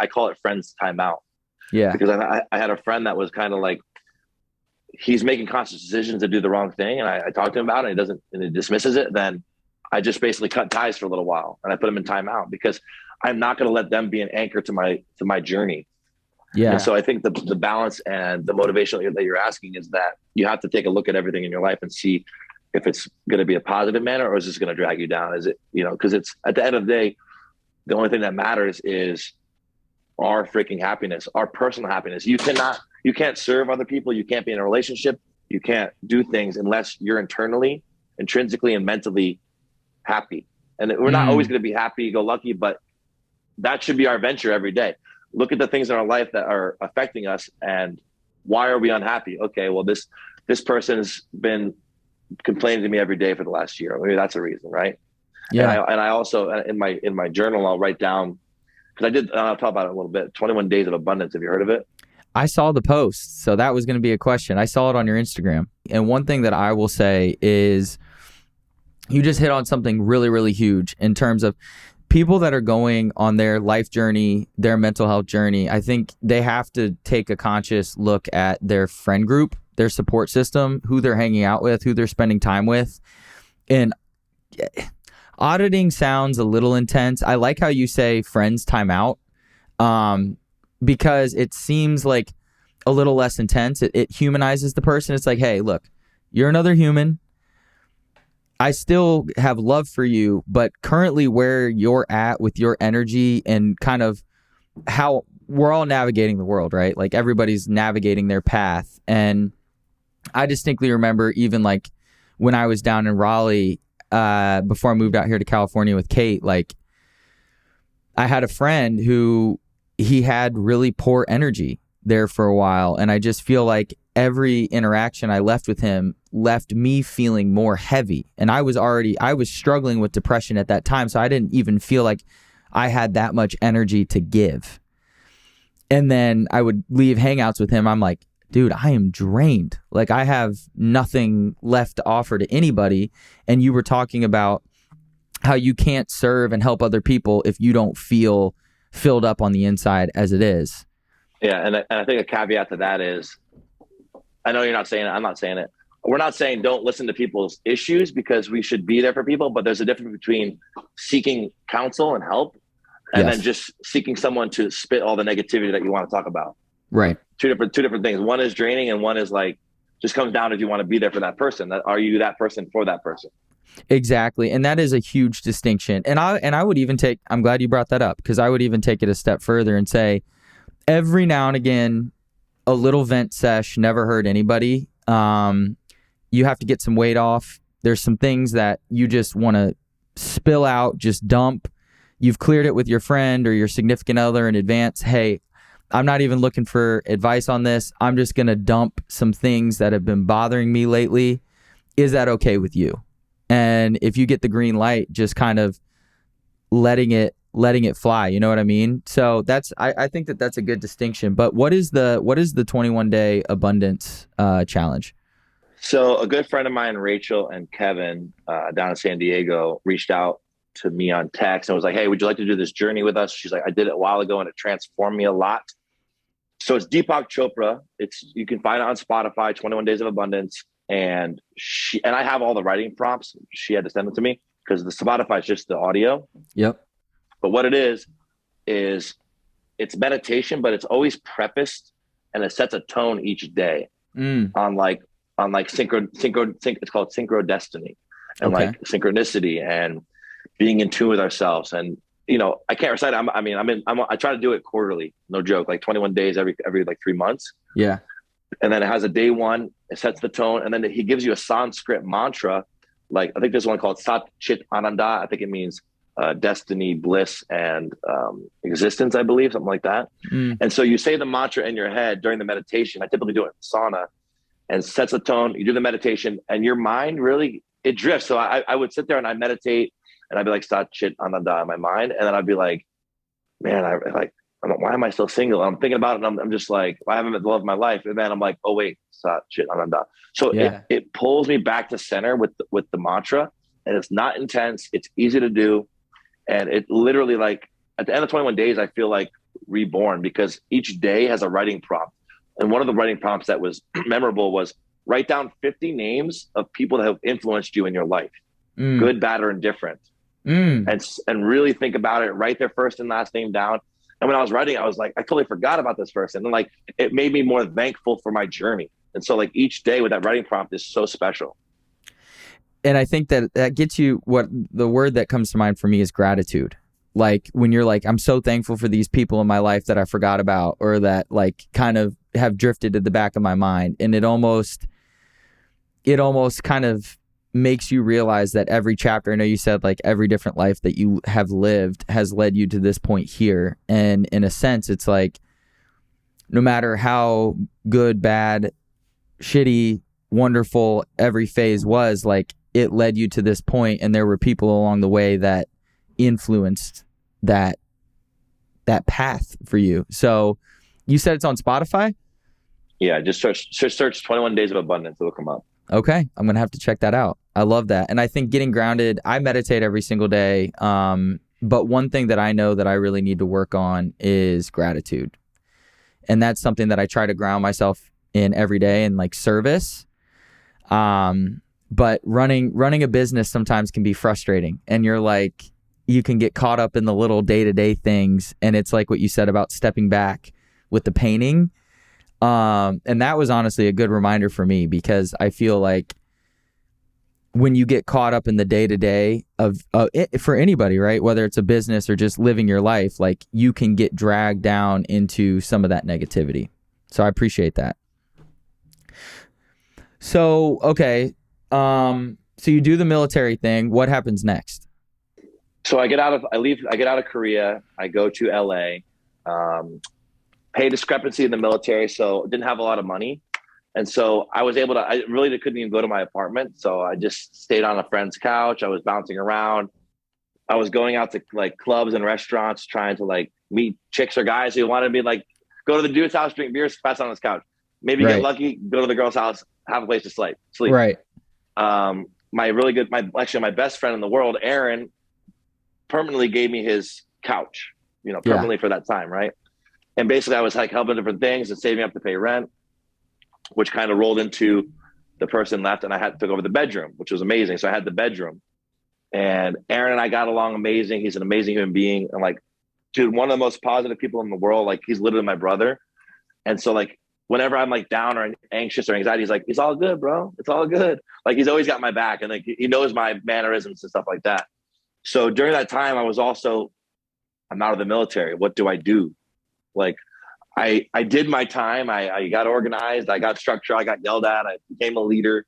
I call it friends timeout.
Yeah.
Because I had a friend that was kind of like, he's making conscious decisions to do the wrong thing. And I talked to him about it and he dismisses it. Then I just basically cut ties for a little while and I put him in timeout because I'm not going to let them be an anchor to my journey.
Yeah.
And so I think the balance and the motivation that you're asking is that you have to take a look at everything in your life and see if it's going to be a positive manner or is this going to drag you down? Is it, because it's at the end of the day, the only thing that matters is our freaking happiness, our personal happiness. You can't serve other people. You can't be in a relationship. You can't do things unless you're intrinsically and mentally happy. And we're not always going to be happy, go lucky, but that should be our venture every day. Look at the things in our life that are affecting us and why are we unhappy? Okay, well, this person's been complaining to me every day for the last year. Maybe that's a reason, right?
Yeah.
And I also, in my journal, I'll write down, because I'll talk about it a little bit, 21 Days of Abundance. Have you heard of it?
I saw the post, so that was going to be a question. I saw it on your Instagram. And one thing that I will say is you just hit on something really, really huge in terms of people that are going on their life journey, their mental health journey. I think they have to take a conscious look at their friend group, their support system, who they're hanging out with, who they're spending time with. And auditing sounds a little intense. I like how you say friends time out, because it seems like a little less intense. It humanizes the person. It's like, hey, look, you're another human. I still have love for you, but currently where you're at with your energy and kind of how we're all navigating the world, right? Like everybody's navigating their path. And I distinctly remember even like when I was down in Raleigh, before I moved out here to California with Kate, like I had a friend who he had really poor energy there for a while. And I just feel like every interaction I left with him left me feeling more heavy. And I was struggling with depression at that time. So I didn't even feel like I had that much energy to give. And then I would leave hangouts with him. I'm like, dude, I am drained. Like I have nothing left to offer to anybody. And you were talking about how you can't serve and help other people if you don't feel filled up on the inside as it is.
Yeah. And I think a caveat to that is, I know you're not saying it. I'm not saying it. We're not saying don't listen to people's issues because we should be there for people, but there's a difference between seeking counsel and help and then just seeking someone to spit all the negativity that you want to talk about.
Right.
Two different things. One is draining and one is like, just comes down if you want to be there for that person. Are you that person for that person?
Exactly. And that is a huge distinction. And I would even I'm glad you brought that up because I would even take it a step further and say every now and again, a little vent sesh never hurt anybody. You have to get some weight off. There's some things that you just want to spill out, just dump. You've cleared it with your friend or your significant other in advance. Hey, I'm not even looking for advice on this. I'm just going to dump some things that have been bothering me lately. Is that okay with you? And if you get the green light, just kind of letting it fly. You know what I mean? So I think that's a good distinction. But what is the 21-day abundance challenge?
So a good friend of mine, Rachel and Kevin, down in San Diego, reached out to me on text and was like, hey, would you like to do this journey with us? She's like, I did it a while ago and it transformed me a lot. So it's Deepak Chopra. You can find it on Spotify, 21 Days of Abundance. And I have all the writing prompts. She had to send them to me because the Spotify is just the audio.
Yep.
But what it is it's meditation, but it's always prefaced and it sets a tone each day on like it's called synchrodestiny and like synchronicity and being in tune with ourselves. And I can't recite it. I try to do it quarterly, no joke, like 21 days every like 3 months.
Yeah.
And then it has a day one, it sets the tone, and then he gives you a Sanskrit mantra. Like I think there's one called Sat Chit Ananda. I think it means destiny, bliss, and existence, I believe, something like that.
Mm.
And so you say the mantra in your head during the meditation. I typically do it in sauna, and sets a tone. You do the meditation, and your mind really, it drifts. So I would sit there and I meditate, and I'd be like, "Stop shit on the in my mind," and then I'd be like, "Man, why am I still single?" And I'm thinking about it, and I'm just like, "Why haven't I met the love of my life?" And then I'm like, "Oh wait, stop shit on the." So
Yeah.
it pulls me back to center with the mantra, and it's not intense. It's easy to do, and it literally, like, at the end of 21 days, I feel like reborn, because each day has a writing prompt. And one of the writing prompts that was memorable was write down 50 names of people that have influenced you in your life, good, bad, or indifferent. And really think about it, write their first and last name down. And when I was writing, I was like, I totally forgot about this person. And like, it made me more thankful for my journey. And so like each day with that writing prompt is so special.
And I think that gets you, what the word that comes to mind for me is gratitude. Like when you're like, I'm so thankful for these people in my life that I forgot about, or that like kind of have drifted to the back of my mind. And it almost kind of makes you realize that every chapter, I know you said like every different life that you have lived has led you to this point here. And in a sense, it's like, no matter how good, bad, shitty, wonderful every phase was, like it led you to this point, and there were people along the way that influenced that path for you. So you said it's on Spotify?
Yeah, just search 21 Days of Abundance. It'll come up.
Okay, I'm going to have to check that out. I love that. And I think getting grounded, I meditate every single day. But one thing that I know that I really need to work on is gratitude. And that's something that I try to ground myself in every day, and like service. But running a business sometimes can be frustrating, and you're like, you can get caught up in the little day-to-day things. And it's like what you said about stepping back with the painting. And that was honestly a good reminder for me, because I feel like when you get caught up in the day-to-day of it, for anybody, right, whether it's a business or just living your life, like you can get dragged down into some of that negativity. So I appreciate that. So, okay. So you do the military thing. What happens next?
So I get out of Korea. I go to LA, pay discrepancy in the military. So didn't have a lot of money. And so I really couldn't even go to my apartment. So I just stayed on a friend's couch. I was bouncing around. I was going out to like clubs and restaurants, trying to like meet chicks or guys who wanted to be like, go to the dude's house, drink beers, pass on his couch. Maybe get lucky, go to the girl's house, have a place to sleep.
Right.
My best friend in the world, Aaron, permanently gave me his couch, permanently for that time. Right. And basically I was like helping different things and saving up to pay rent, which kind of rolled into the person left, and I had to take over the bedroom, which was amazing. So I had the bedroom, and Aaron and I got along amazing. He's an amazing human being. And like, dude, one of the most positive people in the world. Like, he's literally my brother. And so like, whenever I'm like down or anxious or anxiety, he's like, it's all good, bro. It's all good. Like, he's always got my back, and like, he knows my mannerisms and stuff like that. So during that time, I'm out of the military. What do I do? Like, I did my time. I got organized. I got structure. I got yelled at. I became a leader.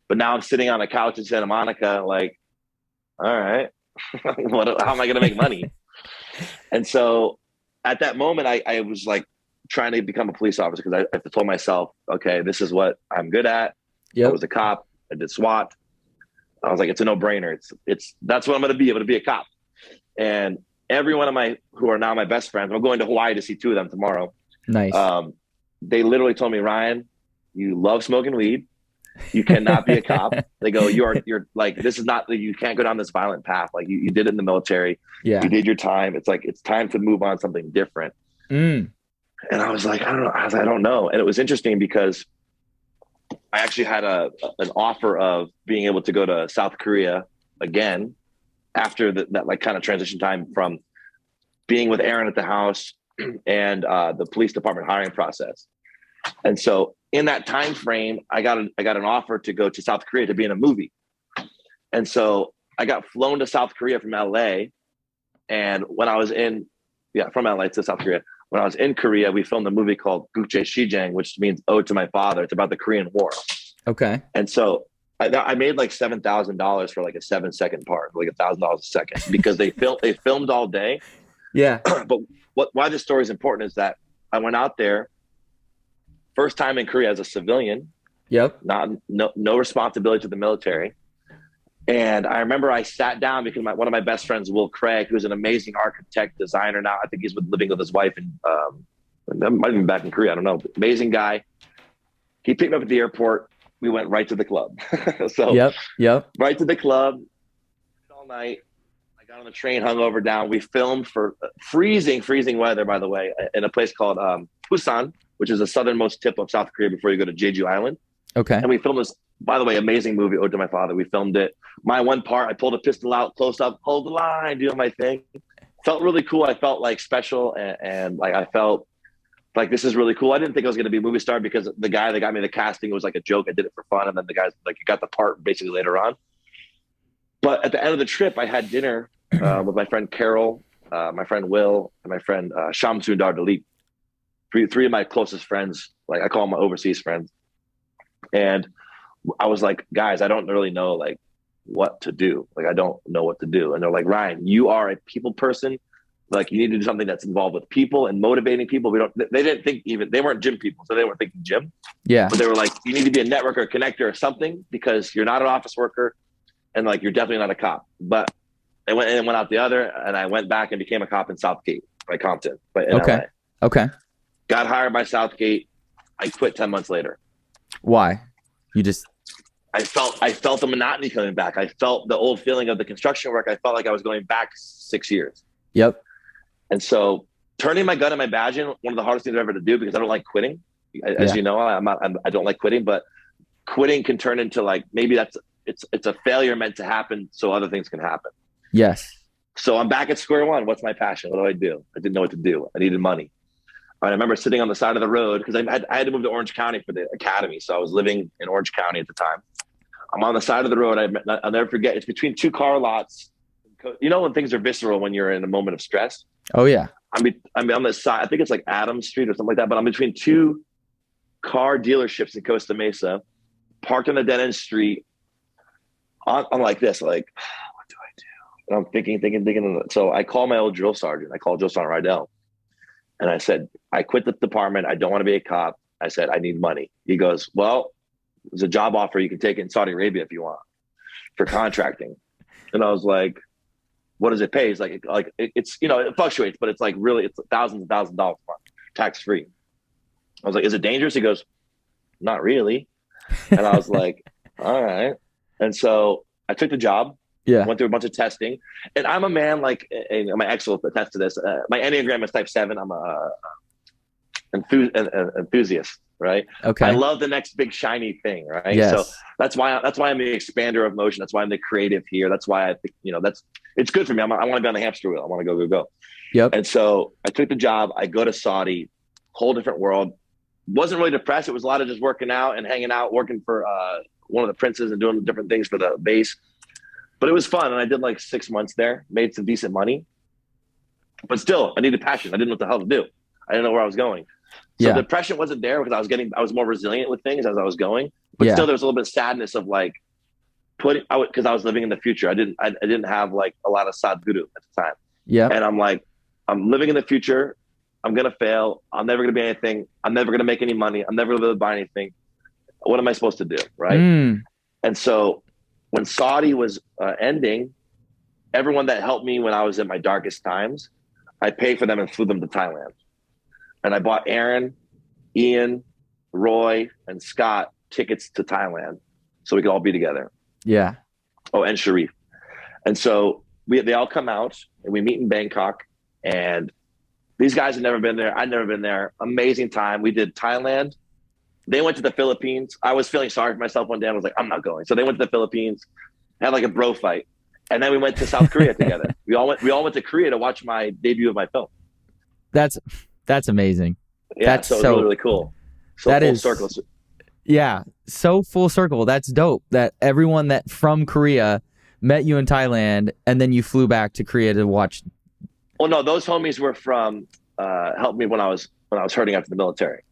But now I'm sitting on a couch in Santa Monica, like, all right, how am I going to make money? And so at that moment, I was like trying to become a police officer, because I told myself, okay, this is what I'm good at. Yep. I was a cop. I did SWAT. I was like, it's a no-brainer. That's what I'm going to be. I'm going to be a cop. And every one of who are now my best friends, I'm going to Hawaii to see 2 of them tomorrow.
Nice.
They literally told me, Ryan, you love smoking weed. You cannot be a cop. They go, you're like, this is not, you can't go down this violent path. Like, you did it in the military. Yeah. You did your time. It's like, it's time to move on something different. And I was like, I don't know. I don't know. And it was interesting because I actually had an offer of being able to go to South Korea again after that like kind of transition time from being with Aaron at the house and the police department hiring process. And so in that time frame, I got an offer to go to South Korea to be in a movie. And so I got flown to South Korea from LA. And when I was from LA to South Korea, when I was in Korea, we filmed a movie called Gukjae Shijang, which means Ode to My Father. It's about the Korean War.
Okay.
And so I made like $7,000 for like a 7-second part, like $1,000 a second, because they filmed all day.
Yeah.
But why this story is important is that I went out there first time in Korea as a civilian,
Yep.
not no responsibility to the military. And I remember I sat down because one of my best friends, Will Craig, who's an amazing architect, designer now. I think he's living with his wife and might have been back in Korea. I don't know. Amazing guy. He picked me up at the airport. We went right to the club. So
Yep. Yep.
right to the club all night. I got on the train, hung over down. We filmed for freezing weather, by the way, in a place called Busan, which is the southernmost tip of South Korea before you go to Jeju Island.
Okay.
And we filmed this, by the way, amazing movie, Ode to My Father. We filmed it. My one part, I pulled a pistol out, close up, hold the line, doing my thing. Felt really cool. I felt like special, and like I felt like this is really cool. I didn't think I was going to be a movie star because the guy that got me the casting was like a joke. I did it for fun, and then the guy's like, you got the part basically later on. But at the end of the trip, I had dinner with my friend Carol, my friend Will, and my friend Sham Sundar Dalit. Three of my closest friends, like I call them my overseas friends. And I was like, guys, I don't really know like what to do. Like, I don't know what to do. And they're like, Ryan, you are a people person. Like, you need to do something that's involved with people and motivating people. They didn't think they weren't gym people. So they weren't thinking gym.
Yeah.
But they were like, you need to be a networker, a connector or something, because you're not an office worker and like, you're definitely not a cop. But they went out the other, and I went back and became a cop in Southgate by Compton, but in
Okay.
LA.
Okay.
Got hired by Southgate. I quit 10 months later.
Why? You just
I felt the monotony coming back. I felt the old feeling of the construction work. I felt like I was going back 6 years.
Yep.
And so turning my gun and my badge in, one of the hardest things ever to do, because I don't like quitting. As you know, I don't like quitting, but quitting can turn into like, maybe it's a failure meant to happen so other things can happen.
Yes.
So I'm back at square one. What's my passion? What do I do? I didn't know what to do. I needed money. I remember sitting on the side of the road because I had to move to Orange County for the academy. So I was living in Orange County at the time. I'm on the side of the road. I'll never forget. It's between two car lots. You know when things are visceral when you're in a moment of stress?
Oh, yeah.
I'm on the side. I think it's like Adams Street or something like that. But I'm between two car dealerships in Costa Mesa, parked on a dead-end street. I'm like this, like, what do I do? And I'm thinking. So I call my old drill sergeant. I call Drill Sergeant Rydell. And I said, I quit the department. I don't want to be a cop. I said, I need money. He goes, well, there's a job offer. You can take it in Saudi Arabia if you want for contracting. And I was like, what does it pay? He's like it's, it fluctuates, but it's like really, it's thousands and thousands of dollars a month, tax free. I was like, is it dangerous? He goes, not really. And I was like, all right. And so I took the job.
Yeah.
Went through a bunch of testing, and I'm a man, like, and my ex will attest to this. My Enneagram is type 7. I'm an enthusiast, right?
Okay.
I love the next big shiny thing, right?
Yes.
So that's why I'm the expander of motion. That's why I'm the creative here. That's why I think, it's good for me. I want to be on the hamster wheel. I want to go.
Yep.
And so I took the job. I go to Saudi, whole different world. Wasn't really depressed. It was a lot of just working out and hanging out, working for one of the princes and doing different things for the base. But it was fun, and I did like 6 months there, made some decent money. But still, I needed passion. I didn't know what the hell to do. I didn't know where I was going. So depression wasn't there because I was more resilient with things as I was going. But still, there was a little bit of sadness of like because I was living in the future. I didn't have like a lot of sadguru at the time.
Yeah.
And I'm like, I'm living in the future. I'm gonna fail. I'm never gonna be anything. I'm never gonna make any money. I'm never gonna buy anything. What am I supposed to do, right? And so when Saudi was ending, everyone that helped me when I was in my darkest times, I paid for them and flew them to Thailand. And I bought Aaron, Ian, Roy, and Scott tickets to Thailand so we could all be together.
Yeah.
Oh, and Sharif. And so they all come out and we meet in Bangkok. And these guys had never been there. I'd never been there. Amazing time. We did Thailand. They went to the Philippines. I was feeling sorry for myself one day. I was like, I'm not going. So they went to the Philippines, had like a bro fight. And then we went to South Korea together. We all went to Korea to watch my debut of my film.
That's amazing.
Yeah, so it was really, really cool. So
that
full
is
circle.
Yeah, so full circle. That's dope. That everyone that from Korea met you in Thailand, and then you flew back to Korea to watch.
Well, no, those homies were from helped me when I was hurting after the military.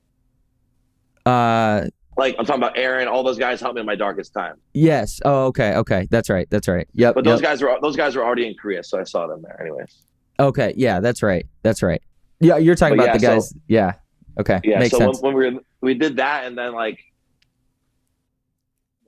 Like I'm talking about Aaron, all those guys helped me in my darkest time.
Yes. Oh, okay. Okay. That's right. That's right. Yep.
But
Yep.
those guys were already in Korea, so I saw them there anyways.
Okay. Yeah. That's right. That's right. Yeah. You're talking
But
about
yeah,
the guys. Yeah. Okay.
yeah,
Makes
so
sense.
when we did that, and then like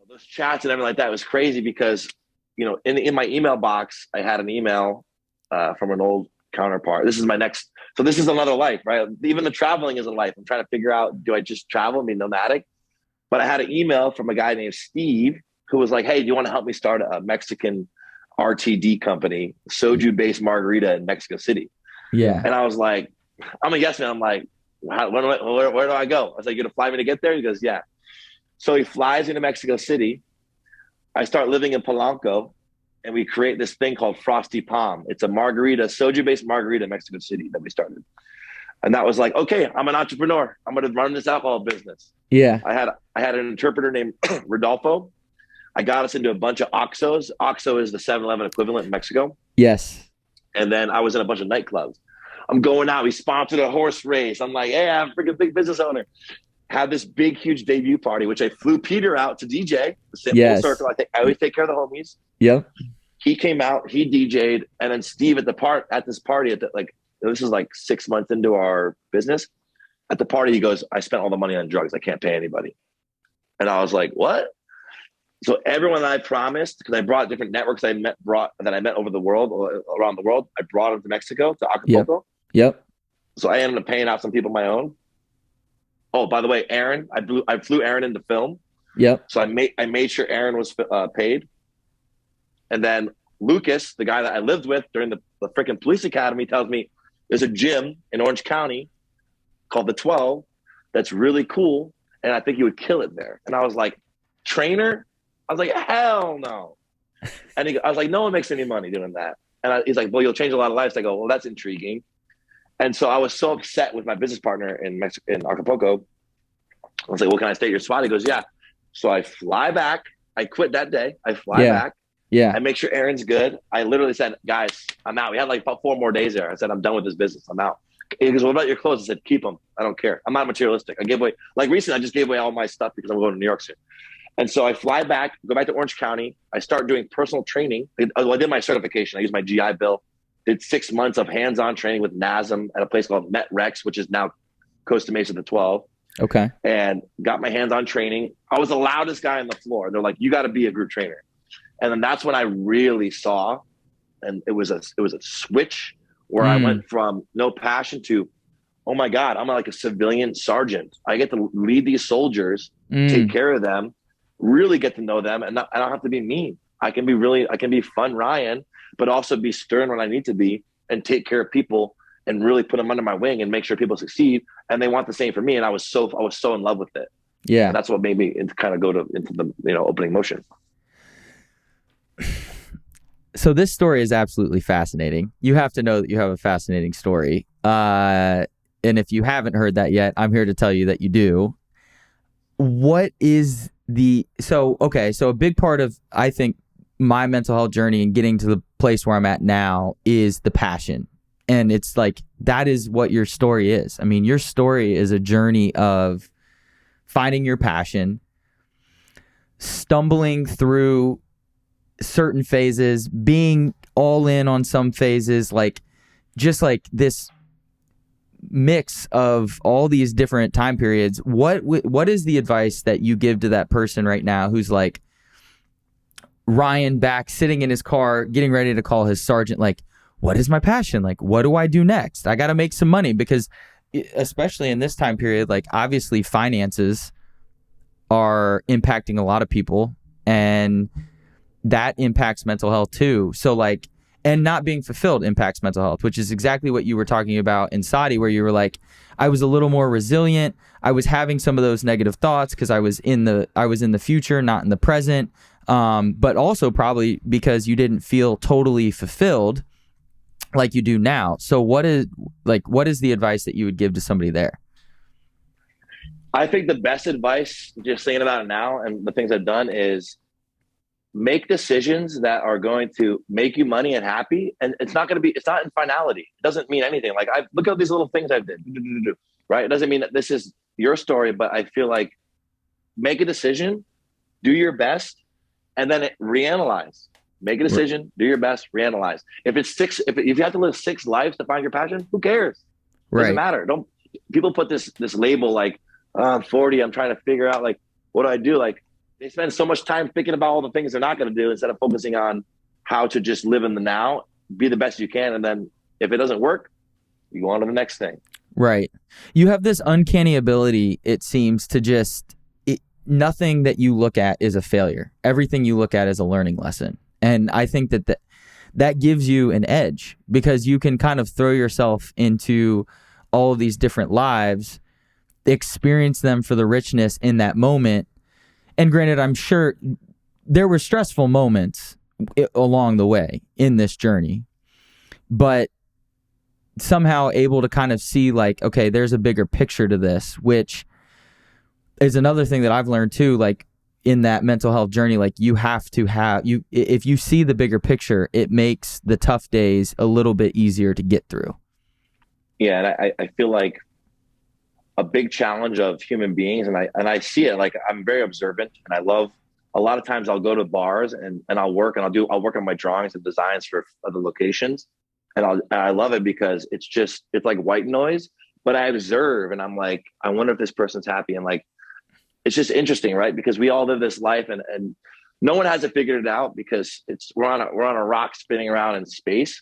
those chats and everything like that was crazy because in my email box I had an email from an old counterpart. This is my next. So this is another life, right? Even the traveling is a life. I'm trying to figure out, do I just travel and be nomadic? But I had an email from a guy named Steve who was like, "Hey, do you want to help me start a Mexican RTD company, soju based margarita in Mexico City?"
Yeah.
And I was like, I'm a yes man. I'm like, where do I go? I was like, "You're gonna fly me to get there?" He goes, "Yeah." So he flies me to Mexico City. I start living in Polanco, and we create this thing called Frosty Palm. It's a margarita, soju based margarita in Mexico City that we started. And that was like, okay, I'm an entrepreneur. I'm going to run this alcohol business.
Yeah.
I had an interpreter named Rodolfo. I got us into a bunch of Oxos. Oxo is the 7-Eleven equivalent in Mexico.
Yes.
And then I was in a bunch of nightclubs. I'm going out. We sponsored a horse race. I'm like, hey, I'm a freaking big business owner. Had this big, huge debut party, which I flew Peter out to DJ. The
Yes.
full circle. I always take care of the homies.
Yep.
He came out. He DJ'd, and then Steve at this party this is like 6 months into our business. At the party, he goes, "I spent all the money on drugs. I can't pay anybody." And I was like, "What?" So everyone that I promised, because I brought different networks that I met over the world, around the world, I brought them to Mexico, to Acapulco.
Yep.
So I ended up paying out some people my own. Oh, by the way, Aaron, I flew Aaron into film.
Yep.
So I made sure Aaron was paid. And then Lucas, the guy that I lived with during the freaking police academy, tells me there's a gym in Orange County called the 12 that's really cool, and I think you would kill it there. And I was like, trainer? I was like, hell no. And I was like, no one makes any money doing that. And he's like, well, you'll change a lot of lives. I go, well, that's intriguing. And so I was so upset with my business partner in Acapulco. I was like, well, can I stay at your spot? He goes, yeah. So I fly back. I quit that day. I fly back.
Yeah.
I make sure Aaron's good. I literally said, guys, I'm out. We had like about 4 more days there. I said, I'm done with this business. I'm out. He goes, what about your clothes? I said, keep them. I don't care. I'm not materialistic. I gave away, like recently, I just gave away all my stuff because I'm going to New York soon. And so I fly back, go back to Orange County. I start doing personal training. I did my certification. I used my GI Bill. Did 6 months of hands-on training with NASM at a place called Met Rex, which is now Costa Mesa the 12.
Okay.
And got my hands-on training. I was the loudest guy on the floor. They're like, you got to be a group trainer. And then that's when I really saw, and it was a switch where I went from no passion to, oh my God, I'm like a civilian sergeant. I get to lead these soldiers, take care of them, really get to know them, and I don't have to be mean. I can be fun Ryan, but also be stern when I need to be and take care of people and really put them under my wing and make sure people succeed. And they want the same for me. And I was so in love with it.
Yeah.
And that's what made me kind of go into the opening motion.
So this story is absolutely fascinating. You have to know that you have a fascinating story. And if you haven't heard that yet, I'm here to tell you that you do. What is so a big part of, I think, my mental health journey and getting to the place where I'm at now is the passion. And it's like, that is what your story is. I mean, your story is a journey of finding your passion, stumbling through certain phases, being all in on some phases, like just like this mix of all these different time periods. What is the advice that you give to that person right now who's like Ryan back sitting in his car getting ready to call his sergeant, like, what is my passion? Like, what do I do next? I got to make some money, because especially in this time period, like obviously finances are impacting a lot of people, and that impacts mental health too. So like, and not being fulfilled impacts mental health, which is exactly what you were talking about in Saudi, where you were like, I was a little more resilient. I was having some of those negative thoughts because I was in the future, not in the present. But also probably because you didn't feel totally fulfilled like you do now. So what is the advice that you would give to somebody there?
I think the best advice, just thinking about it now and the things I've done, is make decisions that are going to make you money and happy. And it's not in finality. It doesn't mean anything. Like, look at these little things I did, right? It doesn't mean that this is your story, but I feel like make a decision, do your best, and then reanalyze. Make a decision, do your best, reanalyze. If you have to live 6 lives to find your passion, who cares? Doesn't matter. Don't people put this label like, oh, I'm 40, I'm trying to figure out like, what do I do? Like, they spend so much time thinking about all the things they're not going to do instead of focusing on how to just live in the now, be the best you can, and then if it doesn't work, you go on to the next thing.
Right. You have this uncanny ability, it seems, to just nothing that you look at is a failure. Everything you look at is a learning lesson. And I think that gives you an edge, because you can kind of throw yourself into all of these different lives, experience them for the richness in that moment. And granted, I'm sure there were stressful moments along the way in this journey, but somehow able to kind of see like, okay, there's a bigger picture to this, which is another thing that I've learned too, like in that mental health journey. Like, you have to if you see the bigger picture, it makes the tough days a little bit easier to get through.
Yeah. And I feel like a big challenge of human beings, and I see it, like, I'm very observant, and I love, a lot of times I'll go to bars and I'll work on my drawings and designs for other locations. And I love it because it's like white noise, but I observe and I'm like, I wonder if this person's happy. And like, it's just interesting, right? Because we all live this life, and no one has it figured it out, because we're on a rock spinning around in space.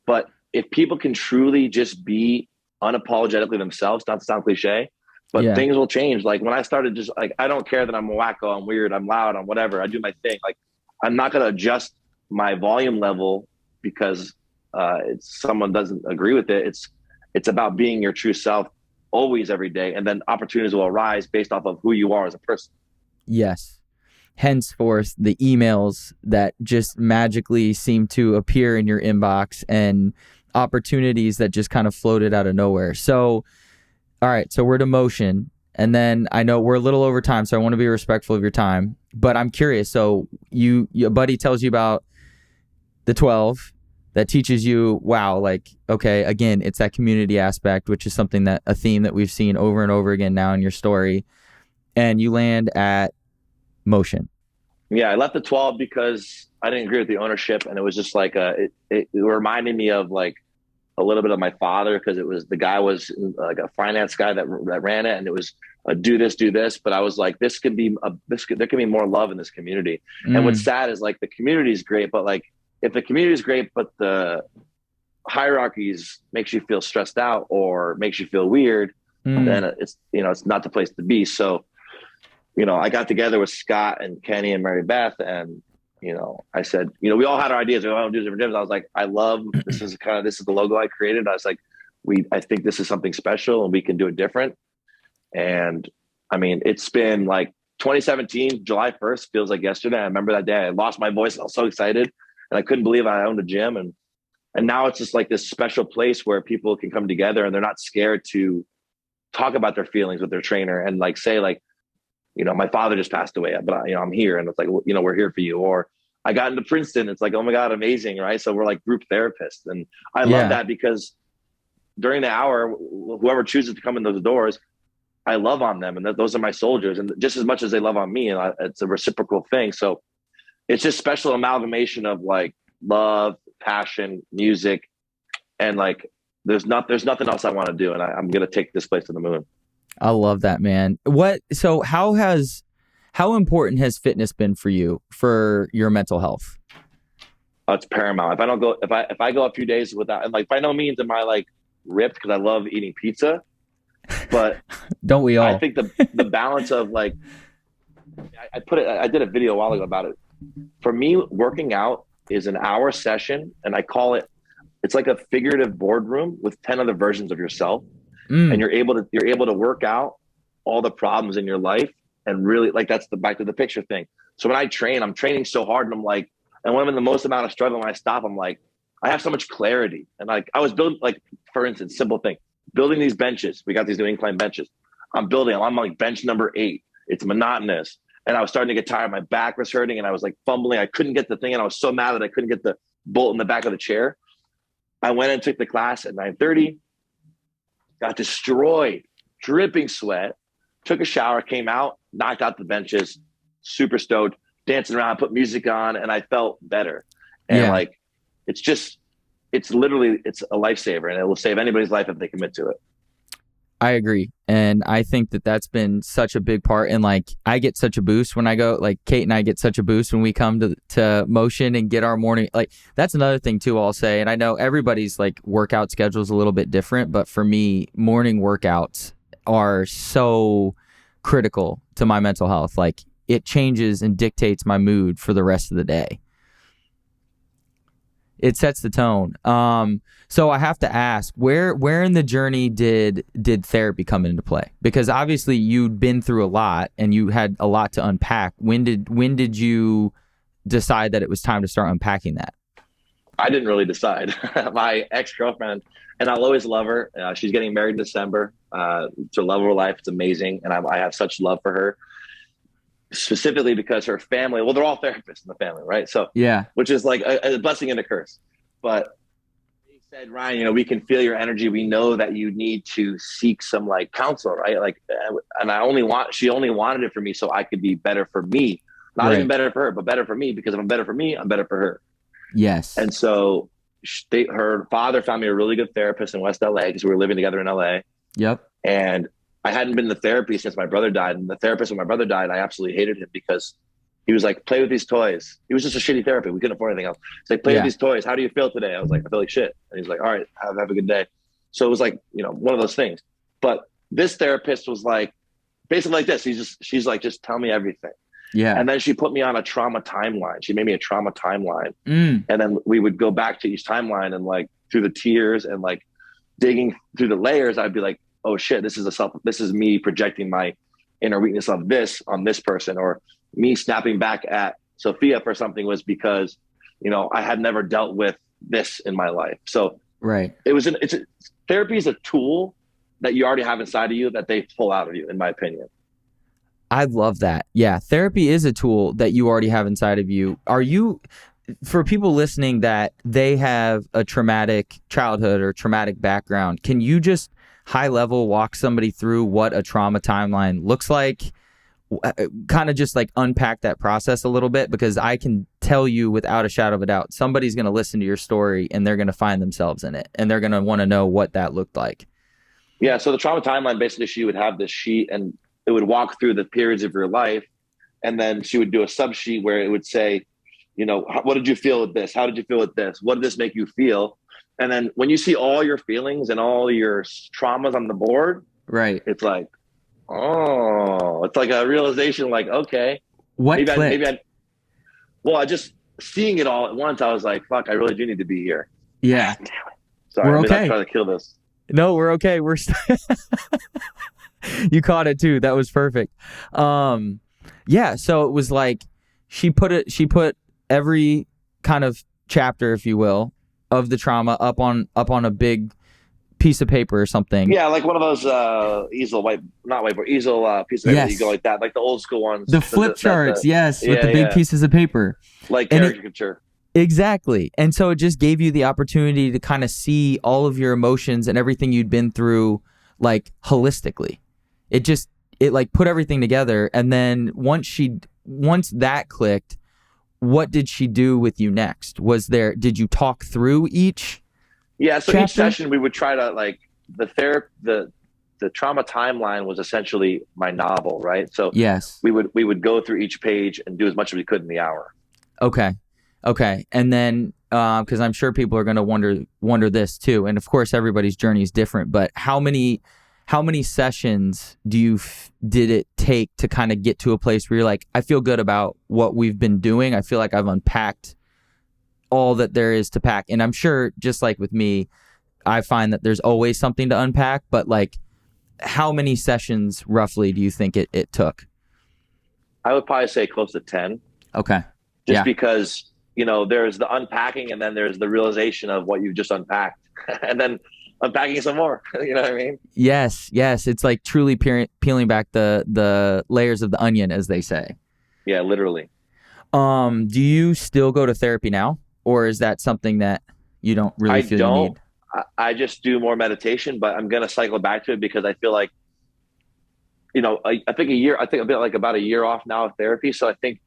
But if people can truly just be unapologetically themselves, not to sound cliche, but things will change. Like, when I started just like, I don't care that I'm wacko, I'm weird, I'm loud, I'm whatever, I do my thing. Like, I'm not going to adjust my volume level because someone doesn't agree with it. It's about being your true self always, every day, and then opportunities will arise based off of who you are as a person.
Yes. Henceforth, the emails that just magically seem to appear in your inbox, and opportunities that just kind of floated out of nowhere. So, all right, so we're to motion, and then I know we're a little over time, so I want to be respectful of your time, but I'm curious. So your buddy tells you about the 12 that teaches you, wow, like, okay, again, it's that community aspect, which is a theme that we've seen over and over again now in your story. And you land at motion.
Yeah, I left the 12 because I didn't agree with the ownership, and it was just like it reminded me of like a little bit of my father, because the guy was like a finance guy that ran it, and it was do this, but I was like, there can be more love in this community. And what's sad is like the community is great, but like, if the community is great, but the hierarchies makes you feel stressed out or makes you feel weird, then it's not the place to be. So, I got together with Scott and Kenny and Mary Beth, and, I said, we all had our ideas. We all do different gyms. I was like, I love, this is the logo I created. I was like, I think this is something special and we can do it different. And I mean, it's been like 2017, July 1st feels like yesterday. I remember that day I lost my voice. I was so excited. And I couldn't believe I owned a gym. And now it's just like this special place where people can come together and they're not scared to talk about their feelings with their trainer and like say like, my father just passed away, but I'm here. And it's like, we're here for you. Or I got into Princeton. It's like, oh my God, amazing. Right. So we're like group therapists. And I love that, because during the hour, whoever chooses to come in those doors, I love on them. And those are my soldiers. And just as much as they love on me, and it's a reciprocal thing. So it's just special amalgamation of like love, passion, music, and like there's nothing else I want to do, and I'm gonna take this place to the moon.
I love that, man. So how important has fitness been for you for your mental health?
It's paramount. If I go a few days without, and like by no means am I like ripped, because I love eating pizza, but
don't we all?
I think the balance of like, I did a video a while ago about it. For me, working out is an hour session, and I call it's like a figurative boardroom with 10 other versions of yourself. And you're able to work out all the problems in your life, and really like, that's the back to the picture thing. So when I train, I'm training so hard, and I'm like, and when I'm in the most amount of struggle, when I stop, I'm like, I have so much clarity. And like, I was building, like, for instance, simple thing, building these benches. We got these new incline benches. I'm like bench number 8. It's monotonous. And I was starting to get tired. My back was hurting, and I was like fumbling. I couldn't get the thing. And I was so mad that I couldn't get the bolt in the back of the chair. I went and took the class at 9:30, got destroyed, dripping sweat. took a shower, came out, knocked out the benches, super stoked, dancing around, put music on, and I felt better. And
Yeah.
like, it's just, it's literally, it's a lifesaver, and it will save anybody's life if they commit to it.
I agree. And I think that that's been such a big part. And like, I get such a boost when I go, like Kate and I get such a boost when we come to motion and get our morning. Like, that's another thing too, I'll say. And I know everybody's like workout schedule is a little bit different, but for me, morning workouts are so critical to my mental health. Like, it changes and dictates my mood for the rest of the day. It sets the tone. So I have to ask, where in the journey did therapy come into play? Because obviously you'd been through a lot and you had a lot to unpack. When did you decide that it was time to start unpacking that?
I didn't really decide. My ex-girlfriend, and I'll always love her. She's getting married in December. To love her life. It's amazing. And I have such love for her, specifically because her family, well, they're all therapists in the family, right? So,
Yeah.
which is like a blessing and a curse. But they said, Ryan, we can feel your energy. We know that you need to seek some like counsel, right? Like, and she only wanted it for me so I could be better for me. Not even better for her, but better for me, because if I'm better for me, I'm better for her.
Yes.
And so her father found me a really good therapist in West LA, because we were living together in LA.
Yep.
And I hadn't been to therapy since my brother died. And the therapist when my brother died, I absolutely hated him, because he was like, play with these toys. He was just a shitty therapist. We couldn't afford anything else. He's like, play with these toys. How do you feel today? I was like, I feel like shit. And he's like, all right, have a good day. So it was like, one of those things. But this therapist was like, basically like this. She's like, just tell me everything.
Yeah.
And then she put me on a trauma timeline. She made me a trauma timeline. And then we would go back to each timeline, and like through the tears and like digging through the layers, I'd be like, oh shit, this is me projecting my inner weakness of this on this person, or me snapping back at Sophia for something was because, I had never dealt with this in my life. So
right.
Therapy is a tool that you already have inside of you that they pull out of you, in my opinion.
I love that. Yeah. Therapy is a tool that you already have inside of you. For people listening that they have a traumatic childhood or traumatic background, can you just high level walk somebody through what a trauma timeline looks like? Kind of just like unpack that process a little bit, because I can tell you without a shadow of a doubt, somebody's going to listen to your story and they're going to find themselves in it, and they're going to want to know what that looked like. Yeah.
So the trauma timeline, basically she would have this sheet and it would walk through the periods of your life. And then she would do a sub sheet where it would say, what did you feel with this? How did you feel with this? What did this make you feel? And then when you see all your feelings and all your traumas on the board,
right,
it's like, oh, it's like a realization, like, okay, I just seeing it all at once, I was like, fuck, I really do need to be here.
Yeah.
Sorry, I'm not trying to kill this.
No, we're okay. You caught it too. That was perfect. Yeah. So it was like she put every kind of chapter, if you will, of the trauma up on a big piece of paper or something.
Yeah, like one of those easel piece of paper that you go like that, like the old school ones.
The flip charts, with the big pieces of paper.
Like caricature.
Exactly. And so it just gave you the opportunity to kind of see all of your emotions and everything you'd been through, like, holistically. It like put everything together. And then once that clicked, what did she do with you next? Did you talk through each?
Yeah. So
chapter?
Each session we would try to, like, the trauma timeline was essentially my novel, right? So
yes,
we would go through each page and do as much as we could in the hour.
Okay. And then, because I'm sure people are going to wonder this too. And of course, everybody's journey is different, but how many sessions did it take to kind of get to a place where you're like, I feel good about what we've been doing. I feel like I've unpacked all that there is to pack. And I'm sure, just like with me, I find that there's always something to unpack, but like, how many sessions roughly do you think it took?
I would probably say close to 10.
Okay.
Just because, there's the unpacking and then there's the realization of what you've just unpacked and then unpacking some more. You know what I mean? Yes.
It's like truly peeling back the layers of the onion, as they say.
Yeah, literally.
Do you still go to therapy now, or is that something that you don't really feel you need?
I just do more meditation, but I'm going to cycle back to it because I feel like I think a year. I think a bit like about a year off now of therapy. So I think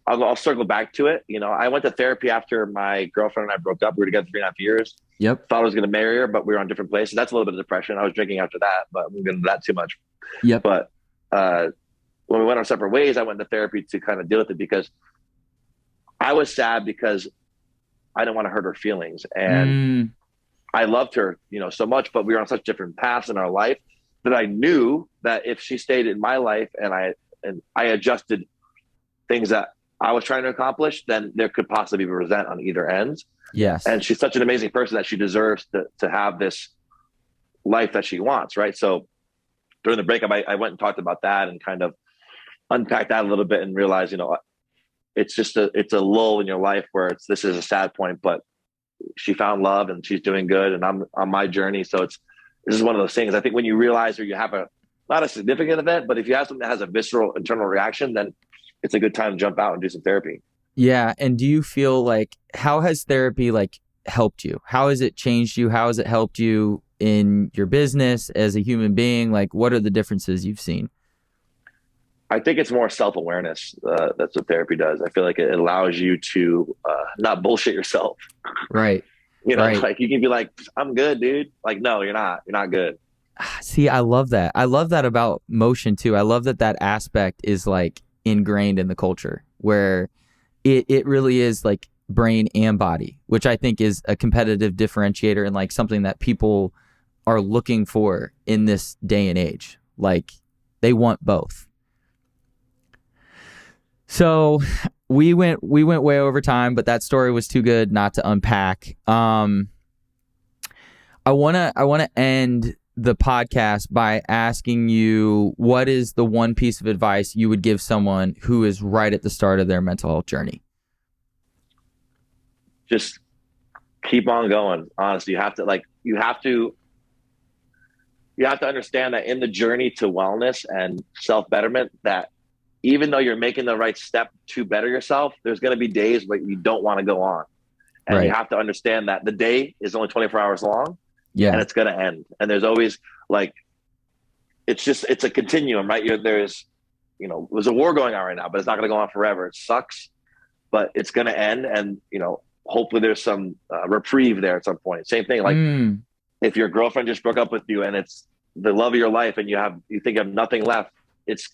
I'll circle back to it. I went to therapy after my girlfriend and I broke up. We were together 3.5 years.
Yep.
Thought I was going to marry her, but we were on different places. That's a little bit of depression. I was drinking after that, but we won't get into that too much.
Yep.
But when we went our separate ways, I went to therapy to kind of deal with it because I was sad because I didn't want to hurt her feelings. And I loved her, so much, but we were on such different paths in our life that I knew that if she stayed in my life and I adjusted things that I was trying to accomplish, then there could possibly be resent on either ends.
Yes.
And she's such an amazing person that she deserves to have this life that she wants. Right. So during the breakup, I went and talked about that and kind of unpacked that a little bit and realized, it's just it's a lull in your life where this is a sad point, but she found love and she's doing good and I'm on my journey. So this is one of those things. I think when you realize or you have not a significant event, but if you have something that has a visceral internal reaction, then it's a good time to jump out and do some therapy.
Yeah. And do you feel like, how has therapy helped you? How has it changed you? How has it helped you in your business as a human being? What are the differences you've seen?
I think it's more self-awareness. That's what therapy does. I feel like it allows you to not bullshit yourself.
Right.
Right. You can be like, I'm good, dude. No, you're not. You're not good.
See, I love that. I love that about motion too. I love that aspect is ingrained in the culture where it really is brain and body, which I think is a competitive differentiator and something that people are looking for in this day and age. They want both. So we went way over time, but that story was too good not to unpack. I wanna end the podcast by asking you, what is the one piece of advice you would give someone who is right at the start of their mental health journey?
Just keep on going. Honestly, you have to understand that in the journey to wellness and self-betterment, that even though you're making the right step to better yourself, there's going to be days where you don't want to go on. And
right.
You have to understand that the day is only 24 hours long.
Yeah.
And it's going to end. And there's always it's a continuum, right? There's a war going on right now, but it's not going to go on forever. It sucks, but it's going to end. And, hopefully there's some reprieve there at some point. Same thing. If your girlfriend just broke up with you and it's the love of your life and you think you have nothing left, there's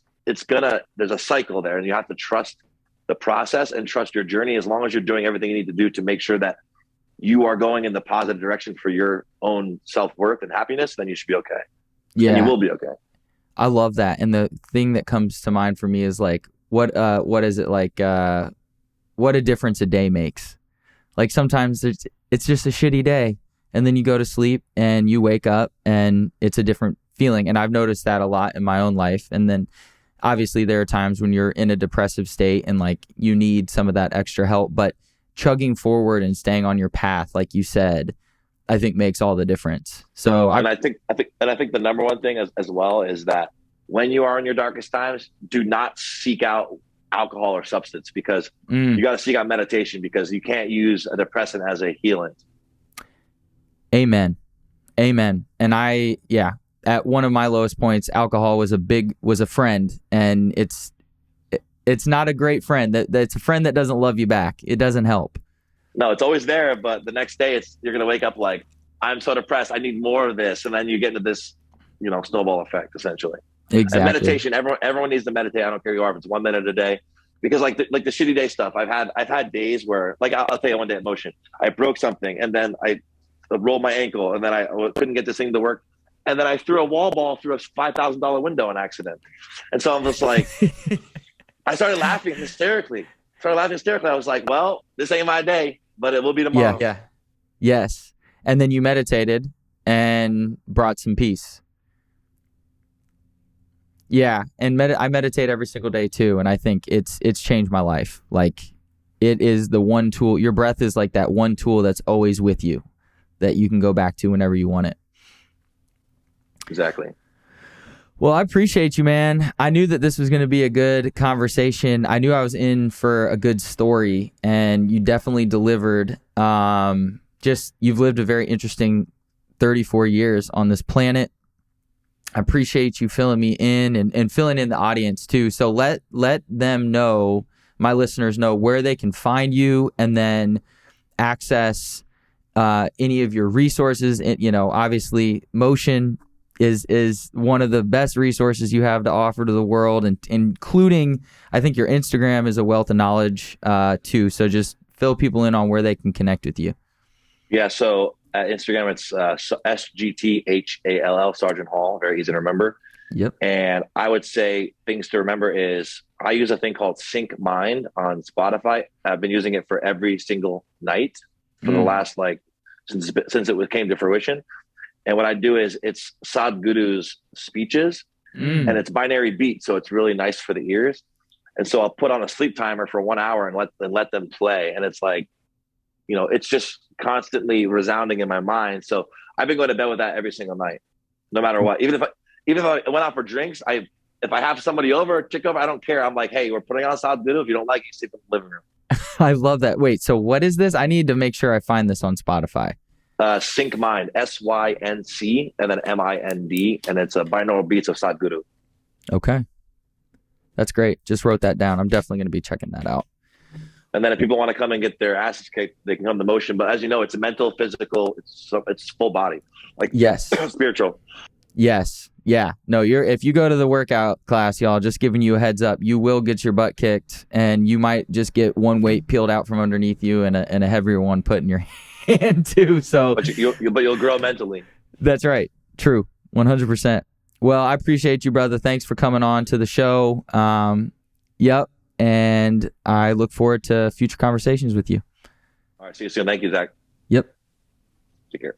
a cycle there and you have to trust the process and trust your journey. As long as you're doing everything you need to do to make sure that you are going in the positive direction for your own self-worth and happiness, then you should be okay.
Yeah.
And you will be okay.
I love that. And the thing that comes to mind for me is what is it what a difference a day makes. Sometimes it's just a shitty day and then you go to sleep and you wake up and it's a different feeling. And I've noticed that a lot in my own life. And then obviously there are times when you're in a depressive state and you need some of that extra help, but chugging forward and staying on your path, like you said, I think makes all the difference. So
I think the number one thing as well is that when you are in your darkest times, do not seek out alcohol or substance, because you got to seek out meditation, because you can't use a depressant as a healing.
Amen. And at one of my lowest points, alcohol was a friend, and it's not a great friend. That's a friend that doesn't love you back. It doesn't help.
No, it's always there, but the next day you're going to wake up I'm so depressed. I need more of this. And then you get into this, snowball effect, essentially.
Exactly.
And meditation, everyone needs to meditate. I don't care who you are, if it's 1 minute a day, because the shitty day stuff, I've had days where I'll tell you one day at Motion, I broke something and then I rolled my ankle and then I couldn't get this thing to work. And then I threw a wall ball through a $5,000 window on accident. And so I'm just I started laughing hysterically. I was like, well, this ain't my day, but it will be tomorrow.
Yeah. Yes. And then you meditated and brought some peace. Yeah. And I meditate every single day too. And I think it's changed my life. It is the one tool. Your breath is that one tool that's always with you that you can go back to whenever you want it.
Exactly.
Well, I appreciate you, man. I knew that this was going to be a good conversation. I knew I was in for a good story, and you definitely delivered. You've lived a very interesting 34 years on this planet. I appreciate you filling me in and filling in the audience too. So let them know, my listeners know, where they can find you and then access any of your resources. You know, obviously Motion is one of the best resources you have to offer to the world, and including, I think your Instagram is a wealth of knowledge too. So just fill people in on where they can connect with you.
Yeah. So at Instagram, it's SGTHALL, Sergeant Hall. Very easy to remember.
Yep.
And I would say things to remember is I use a thing called Sync Mind on Spotify. I've been using it for every single night for the last, like, since it came to fruition. And what I do is it's Sadhguru's speeches and it's binary beat. So it's really nice for the ears. And so I'll put on a sleep timer for 1 hour and let them play. And it's like, you know, it's just constantly resounding in my mind. So I've been going to bed with that every single night, no matter what. Even if I went out for drinks, if I have somebody over, chick over, I don't care. I'm like, hey, we're putting on Sadhguru. If you don't like it, you sleep in the living room.
I love that. Wait, so what is this? I need to make sure I find this on Spotify.
Sync Mind, SYNC, and then MIND, and it's a binaural beats of Sadhguru.
Okay. That's great. Just wrote that down. I'm definitely going to be checking that out.
And then if people want to come and get their asses kicked, they can come to Motion. But as you know, it's a mental, physical, it's full body. Like,
yes.
Spiritual.
Yes. Yeah. No, if you go to the workout class, y'all, just giving you a heads up, you will get your butt kicked, and you might just get one weight peeled out from underneath you and a heavier one put in your hand too. So,
but you'll grow mentally.
That's right. True. 100%. Well, I appreciate you, brother. Thanks for coming on to the show. Yep. And I look forward to future conversations with you.
All right. See you soon. Thank you, Zach.
Yep.
Take care.